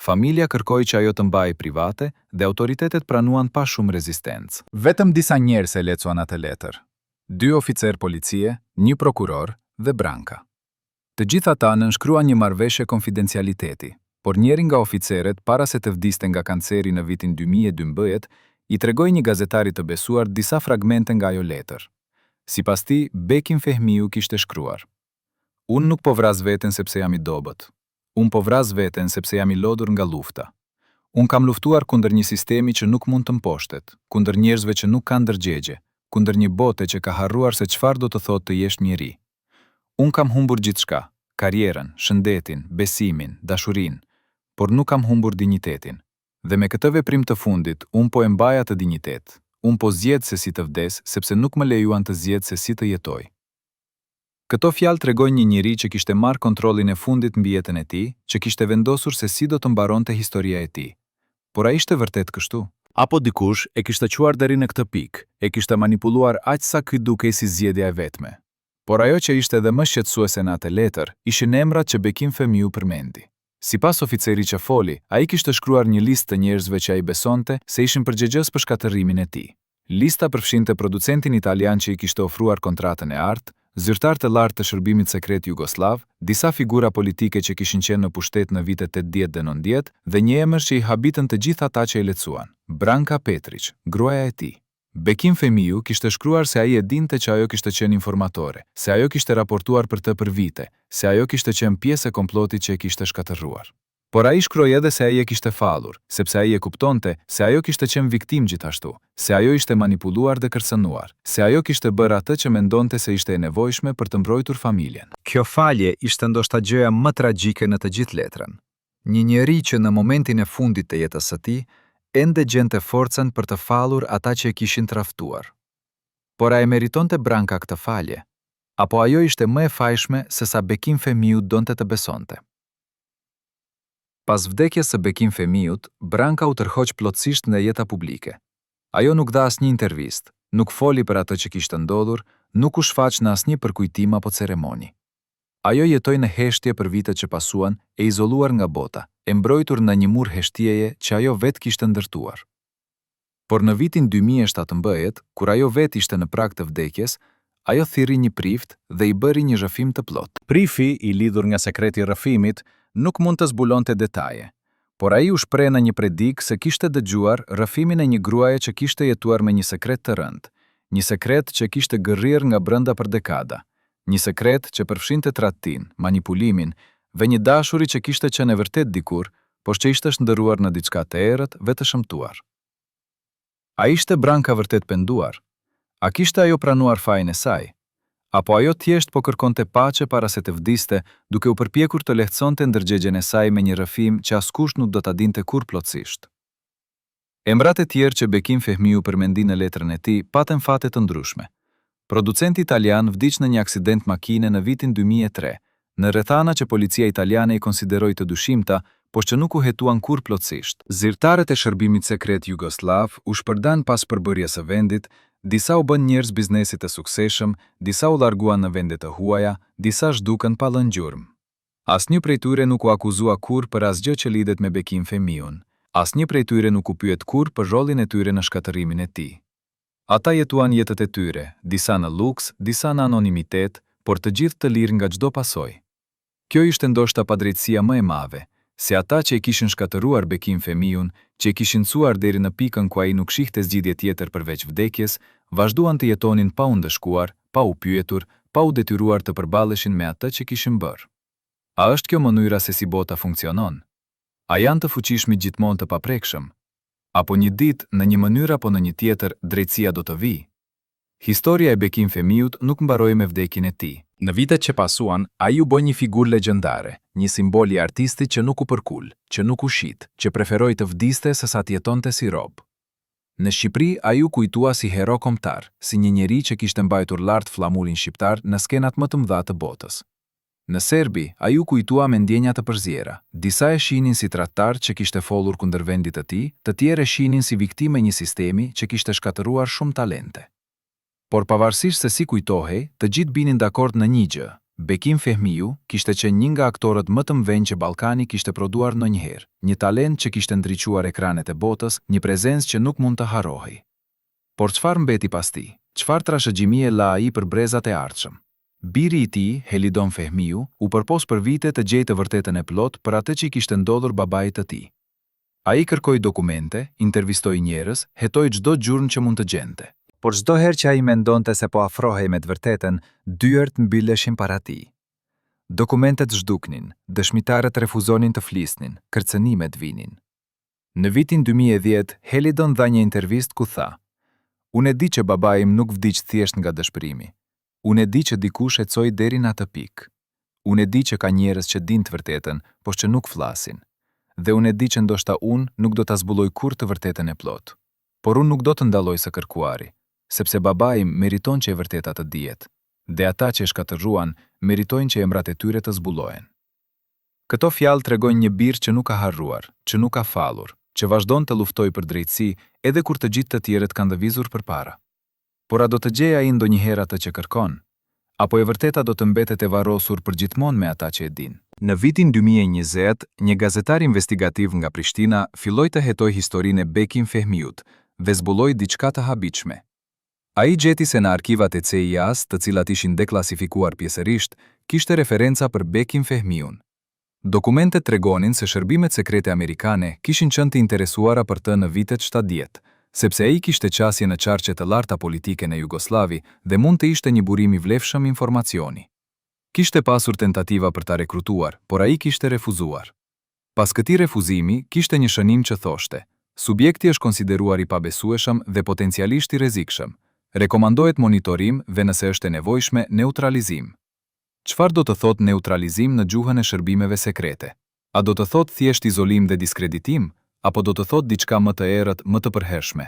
Familja kërkoi që ajo të mbahej private dhe autoritetet pranuan pa shumë rezistencë. Vetëm disa njerëz e lexuan atë letër. 2 oficer policie, 1 prokuror dhe Branka. Të gjithë ata nënshkruan një marrëveshje konfidencialiteti, por njëri nga oficeret, para se të vdiste nga kanceri në vitin 2012, I tregoi një gazetari të besuar disa fragmente nga ajo letër. Sipas tij, Bekim Fehmiu kishte shkruar: "Unë nuk po vras veten sepse jam I dobët. Unë po vras veten sepse jam I lodhur nga lufta. Unë kam luftuar kundër një sistemi që nuk mund të mposhtet, kundër njerëzve që nuk kanë ndërgjegje, kundër një bote që ka harruar se çfarë do të thotë të jesh njeri. Unë kam humbur gjithçka, karrierën, shëndetin, besimin, dashurinë, por nuk kam humbur dinjitetin. Dhe me këtë veprim të fundit, unë po e mbaj atë dinjitet. Unë po zgjedh se si të vdes, sepse nuk më lejuan të zgjedh se si të jetoj." Këto fjalë tregojnë një njeri që kishte marrë kontrollin e fundit mbi jetën e tij, që kishte vendosur se si do të mbaronte historia e tij. Por a ishte vërtet kështu? Apo dikush e kishte çuar deri në këtë pikë, e kishte manipuluar aq sa ky dukej si zgjedhja e vetme. Por ajo që ishte edhe më shqetësuese në atë letër, ishin emrat që Bekim Fehmiu përmendi. Sipas oficerit që foli, ai kishte shkruar një listë të njerëzve që ai besonte se ishin përgjegjës për shkatërrimin e tij. Lista përfshinte producentin italian që I kishte ofruar kontratën e artë, zyrtar të lartë të shërbimit sekret jugoslav, disa figura politike që kishin qenë në pushtet në vitet 80 dhe 90 dhe një emër që I habitën të gjithë ata që e lexuan: Branka Petrić, gruaja e tij. Bekim Fehmiu kishte shkruar se ai e dinte që ajo kishte qenë informatore, se ajo kishte raportuar për të për vite, se ajo kishte qenë pjesë e komplotit që e kishte shkatërruar. Por ai shkroi edhe se ai e kishte fallur, sepse ai e kuptonte se ajo kishte qenë viktim gjithashtu, se ajo ishte manipuluar dhe kërcënuar, se ajo kishte bërë atë që mendonte se ishte e nevojshme për të mbrojtur familjen. Kjo falje ishte ndoshta gjëja më tragjike në të gjithë letrën. Një njeri që në momentin e fundit të jetës së tij ende gjente forcën për të fallur ata që e kishin tradhtuar. Por a e meritonte Branka këtë falje? Apo ajo ishte më e fajshme se sa Bekim Fehmiu donte të besonte? Pas vdekjes së Bekim Fehmiut, Branka u tërhoq plotësisht në jeta publike. Ajo nuk dha asnjë intervistë, nuk foli për atë që kishte ndodhur, nuk u shfaq në asnjë përkujtim apo ceremoni. Ajo jetoi në heshtje për vitet që pasuan, e izoluar nga bota, e mbrojtur në një mur heshtieje që ajo vetë kishte ndërtuar. Por në vitin 2017, kur ajo vetë ishte në prag të vdekjes, ajo thirri një prift dhe I bëri një rrëfim të plotë. Prifi, I lidhur nga sekreti I rrëfimit, nuk mund të zbulonte detaje, por ai u shpreh në një predik se kishte dëgjuar rrëfimin e një gruaje që kishte jetuar me një sekret të rëndë, një sekret që kishte gërrir nga brenda për dekada, një sekret që përfshinte tradhtin, manipulimin dhe një dashuri që kishte qenë e vërtet dikur, por që ishte shndërruar në diçka të errët dhe të shëmtuar. A ishte Branka vërtet penduar? A kishte ajo pranuar fajin e saj? Apo ajo thjesht po kërkonte paqe para se të vdiste, duke u përpjekur të lehtësonte ndërgjegjen e saj me një rrëfim që askush nuk do ta dinte kurrë plotësisht? Emrat e tjerë që Bekim Fehmiu përmendi në letrën e tij patën fate të ndryshme. Producenti italian vdiq në një aksident makine në vitin 2003, në rrethana që policia italiane I konsideroi të dyshimta, por që nuk u hetuan kurrë plotësisht. Zyrtarët e shërbimit sekret jugoslav u shpërdan pas përbërjes së vendit. Disa u bën njerëz biznesit të sukseshëm, disa u larguan në vende të huaja, disa zhdukën pa lënë gjurmë. Asnjë prej tyre nuk u akuzua kurrë për asgjë që lidhet me Bekim Fehmiun. Asnjë prej tyre nuk u pyet kurrë për rolin e tyre në shkatërimin e tij. Ata jetuan jetët e tyre, disa në luks, disa në anonimitet, por të gjithë të lirë nga çdo pasojë. Kjo ishte ndoshta padrejtësia më e madhe, se ata që I kishin shkatëruar Bekim Fehmiun, që I kishin cuar deri në pikën ku ai nuk shihte zgjidhje tjetër përveç vdekjes, vazhduan të jetonin pa u ndëshkuar, pa u pyetur, pa u detyruar të përballeshin me atë që kishin bërë. A është kjo mënyra se si bota funksionon? A janë të fuqishmi gjithmonë të paprekshëm? Apo një ditë në një mënyrë apo në një tjetër drejtësia do të vijë? Historia e Bekim Fehmiut nuk mbaroi me vdekjen e tij. Në vitet që pasuan, ai u bë një figurë legjendare, një simbol i artistit që nuk u përkul, që nuk u shit, që preferoi të vdiste sesa të jetonte si rob. Në Shqipëri, ai u kujtua si hero kombëtar, si një njeri që kishte mbajtur lart flamurin shqiptar në skenat më të mëdha të botës. Në Serbi, ai u kujtua me ndjenja të përzjera. Disa e shihnin si tradhtar që kishte follur kundër vendit të tij, të tjerë e shihnin si viktimë e një sistemi që kishte shkatëruar shumë talente. Por pavarësisht se si kujtohej, të gjithë binin dakord në një gjë. Bekim Fehmiu kishte qenë një nga aktorët më të mëdhenj që Ballkani kishte prodhuar ndonjëherë, një talent që kishte ndriçuar ekranet e botës, një prezencë që nuk mund të harrohej. Por çfarë mbeti pas tij? Çfarë trashëgjimie la ai për brezat e ardhshëm? Biri i tij, Helidon Fehmiu, u përpos për vite të gjejë të vërtetën e plot për atë që i kishte ndodhur babait të tij. Ai kërkoi dokumente, intervistoi njerëz, hetoi çdo gjurmë që mund të gjente. Por çdo herë që ai mendonte se po afrohej me të vërtetën, dyert mbyleshin para tij. Dokumentet zhduknin, dëshmitarët refuzonin të flisnin, kërcënimet vinin. Në vitin 2010, Helidon dha një intervistë ku tha: "Unë e di që babai im nuk vdiq thjesht nga dëshpërimi. Unë e di që dikush ecoi deri në atë pikë. Unë e di që ka njerëz që dinë të vërtetën, por që nuk flasin. Dhe unë e di që ndoshta unë nuk do ta zbuloj kurrë të vërtetën e plot. Por unë nuk do të ndaloj së kërkuari, sepse babai im meriton që e vërteta të dihet, dhe ata që e shkatërruan meritojnë që emrat e tyre të zbulohen." Këto fjalë tregojnë një bir që nuk ka harruar, që nuk ka fallur, që vazhdon të luftojë për drejtësi edhe kur të gjithë të tjerët kanë lëvizur përpara. Por a do të gjejë ai ndonjëherë atë që kërkon? Apo e vërteta do të mbetet e varrosur përgjithmonë me ata që e dinë? Në vitin 2020, një gazetar investigativ nga Prishtina filloi të hetojë historinë e Bekim Fehmiut dhe zbuloi diçka të habitshme. Ai gjeti se në arkivat e CIA-s, të cilat ishin deklasifikuar pjesërisht, kishte referenca për Bekim Fehmiun. Dokumentet tregonin se shërbimet sekrete amerikane kishin qenë të interesuara për të në vitet 70, sepse ai kishte qasje në qarqe të larta politike në Jugosllavi dhe mund të ishte një burim i vlefshëm informacioni. Kishte pasur tentativa për ta rekrutuar, por ai kishte refuzuar. Pas këtij refuzimi, kishte një shënim që thoshte: "Subjekti është konsideruar i pabesueshëm dhe potencialisht i rrezikshëm. Rekomandohet monitorim dhe nëse është e nevojshme, neutralizim." Çfarë do të thotë neutralizim në gjuhën e shërbimeve sekrete? A do të thotë thjesht izolim dhe diskreditim, apo do të thotë diçka më të errët, më të përhershme?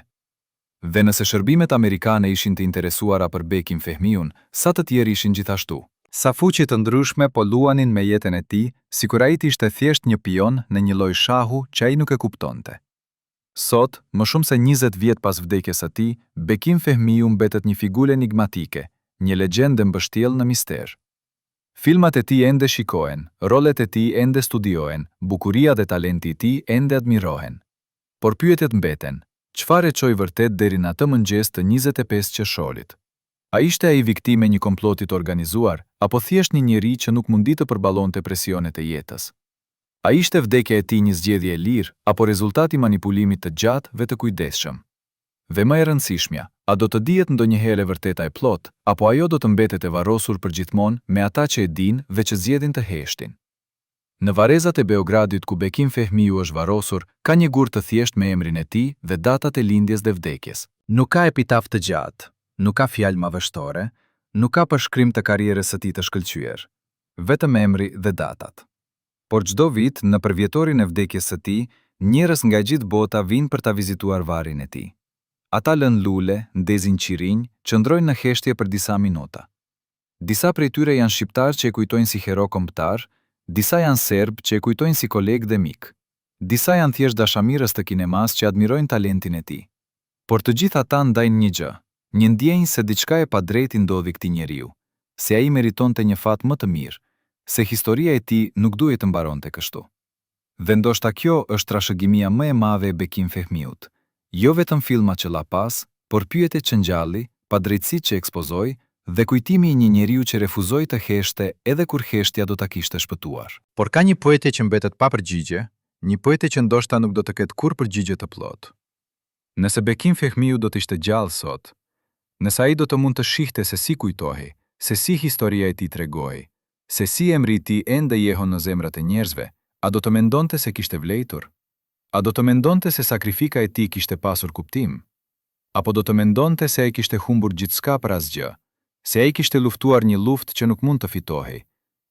Dhe nëse shërbimet amerikane ishin të interesuara për Bekim Fehmiun, sa të tjerë ishin gjithashtu? Sa fuqi të ndryshme po luanin me jetën e tij, sikur ai ishte thjesht një pion në një lloj shahu që ai nuk e kuptonte. Sot, më shumë se 20 vjet pas vdekjes së tij, Bekim Fehmiu mbetet një figurë enigmatike, një legjendë mbështjell në mister. Filmat e tij ende shikohen, rolet e tij ende studiohen, bukuria dhe talenti i tij ende admirohen. Por pyetjet mbeten: çfarë e çoi vërtet deri në atë mëngjes të 25 qershorit? A ishte ai viktimë e një komploti të organizuar, apo thjesht një njeri që nuk mundi të përballonte presionet e jetës? A ishte vdekja e tij një zgjedhje e lirë, apo rezultati i manipulimit të gjatë dhe të kujdesshëm? Dhe më e rëndësishmja, a do të dihet ndonjëherë e vërteta e plot, apo ajo do të mbetet e varrosur përgjithmonë me ata që e dinë dhe që zgjedhin të heshtin? Në varrezat e Beogradit ku Bekim Fehmiu është varrosur, ka një gur të thjesht me emrin e tij dhe datat e lindjes dhe vdekjes. Nuk ka epitaf të gjatë, nuk ka fjalë madhështore, nuk ka përshkrim të karrierës së tij të shkëlqyer, vetëm emri dhe datat. Por çdo vit, në përvjetorin e vdekjes së tij, njerëz nga gjithë bota vinë për ta vizituar varrin e tij. Ata lën lule, ndezin qirinj, qëndrojnë në heshtje për disa minuta. Disa prej tyre janë shqiptar që e kujtojnë si hero kombëtar, disa janë serb që e kujtojnë si koleg dhe mik. Disa janë thjesht dashamirës të kinemas që admirojnë talentin e tij. Por të gjithë ata ndajnë një gjë, një ndjenjë se diçka e padrejti ndodhi këtij njeriu, se ai meritonte një fat më të mirë, se historia e tij nuk duhet të mbaronte kështu. Dhe ndoshta kjo është trashëgimia më e madhe e Bekim Fehmiut. Jo vetëm filmat që la pas, por pyetjet që ngjalli, padrejtësitë që ekspozoi dhe kujtimi i një njeriu që refuzoi të heshte edhe kur heshtja do ta kishte shpëtuar. Por ka një pyetje që mbetet pa përgjigje, një pyetje që ndoshta nuk do të ketë kurrë përgjigje të plotë. Nëse Bekim Fehmiu do të ishte gjallë sot, nëse ai do të mund të shihte se si kujtohej, se si historia e tij tregoi, Se si emri i tij ende jehon në zemrat e njerëzve, a do të mendonte se kishte vlejtur? A do të mendonte se sakrifika e tij kishte pasur kuptim? Apo do të mendonte se ai kishte humbur gjithçka për asgjë? Se ai kishte luftuar një luftë që nuk mund të fitohej?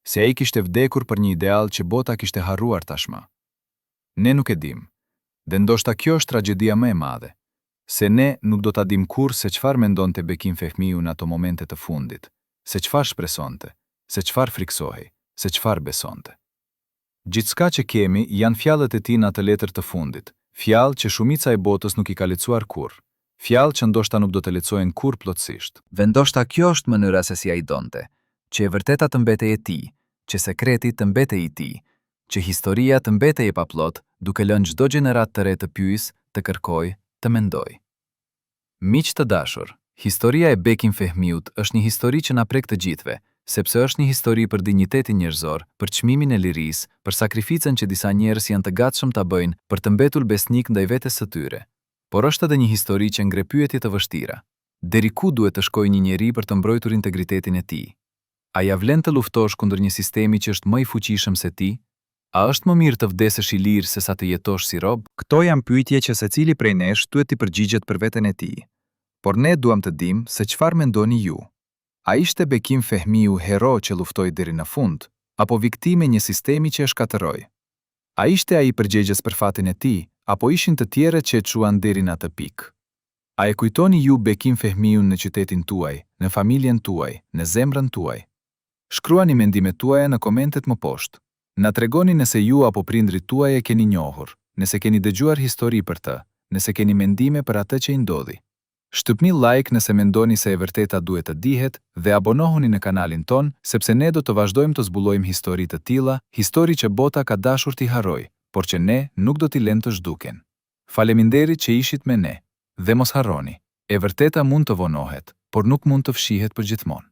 Se ai kishte vdekur për një ideal që bota kishte harruar tashmë? Ne nuk e dim. Dhe ndoshta kjo është tragjedia më e madhe. Se ne nuk do ta dim kurrë se çfarë mendonte Bekim Fehmiu në ato momente të fundit, se çfarë shpresonte, se çfarë friksohej, se çfarë besonte. Gjithçka që kemi janë fjalët e tij në atë letër të fundit, fjalë që shumica e botës nuk i ka lexuar kurrë, fjalë që ndoshta nuk do të lexohen kurrë plotësisht. Dhe ndoshta kjo është mënyra se si ai donte, që e vërteta të mbetej e tij, që sekreti të mbetej i tij, që historia të mbetej e paplot, duke lënë çdo gjenerat të re të pyes, të kërkoj, të mendoj. Miq të dashur, historia e Bekim Fehmiut është një histori që na prek të gjithëve, sepse është një histori për dinjitetin njerëzor, për çmimin e lirisë, për sakrificën që disa njerëz janë të gatshëm ta bëjnë për të mbetur besnik ndaj vetes së tyre. Por është edhe një histori që ngre pyetje të vështira. Deri ku duhet të shkojë një njeri për të mbrojtur integritetin e tij? A ja vlen të luftosh kundër një sistemi që është më i fuqishëm se ti? A është më mirë të vdesësh i lirë se sa të jetosh si rob? Këto janë pyetje që secili prej nesh duhet t'i përgjigjet për veten e tij. Por ne duam të dim se çfarë mendoni ju. A ishte Bekim Fehmiu hero që luftoi deri në fund, apo viktime një sistemi që e shkatërroi? A ishte ai përgjegjës për fatin e tij, apo ishin të tjerët që e çuan deri në atë pikë? A e kujtoni ju Bekim Fehmiun në qytetin tuaj, në familjen tuaj, në zemrën tuaj? Shkruani mendimet tuaja në komentet më poshtë. Na tregoni nëse ju apo prindrit tuaj e keni njohur, nëse keni dëgjuar histori për të, nëse keni mendime për atë që i ndodhi. Shtypni like nëse mendoni se e vërteta duhet të dihet dhe abonohuni në kanalin ton, sepse ne do të vazhdojmë të zbulojmë histori të tilla, histori që bota ka dashur t'i harrojë, por që ne nuk do t'i lënë të zhduken. Faleminderit që ishit me ne, dhe mos harroni, e vërteta mund të vonohet, por nuk mund të fshihet përgjithmonë.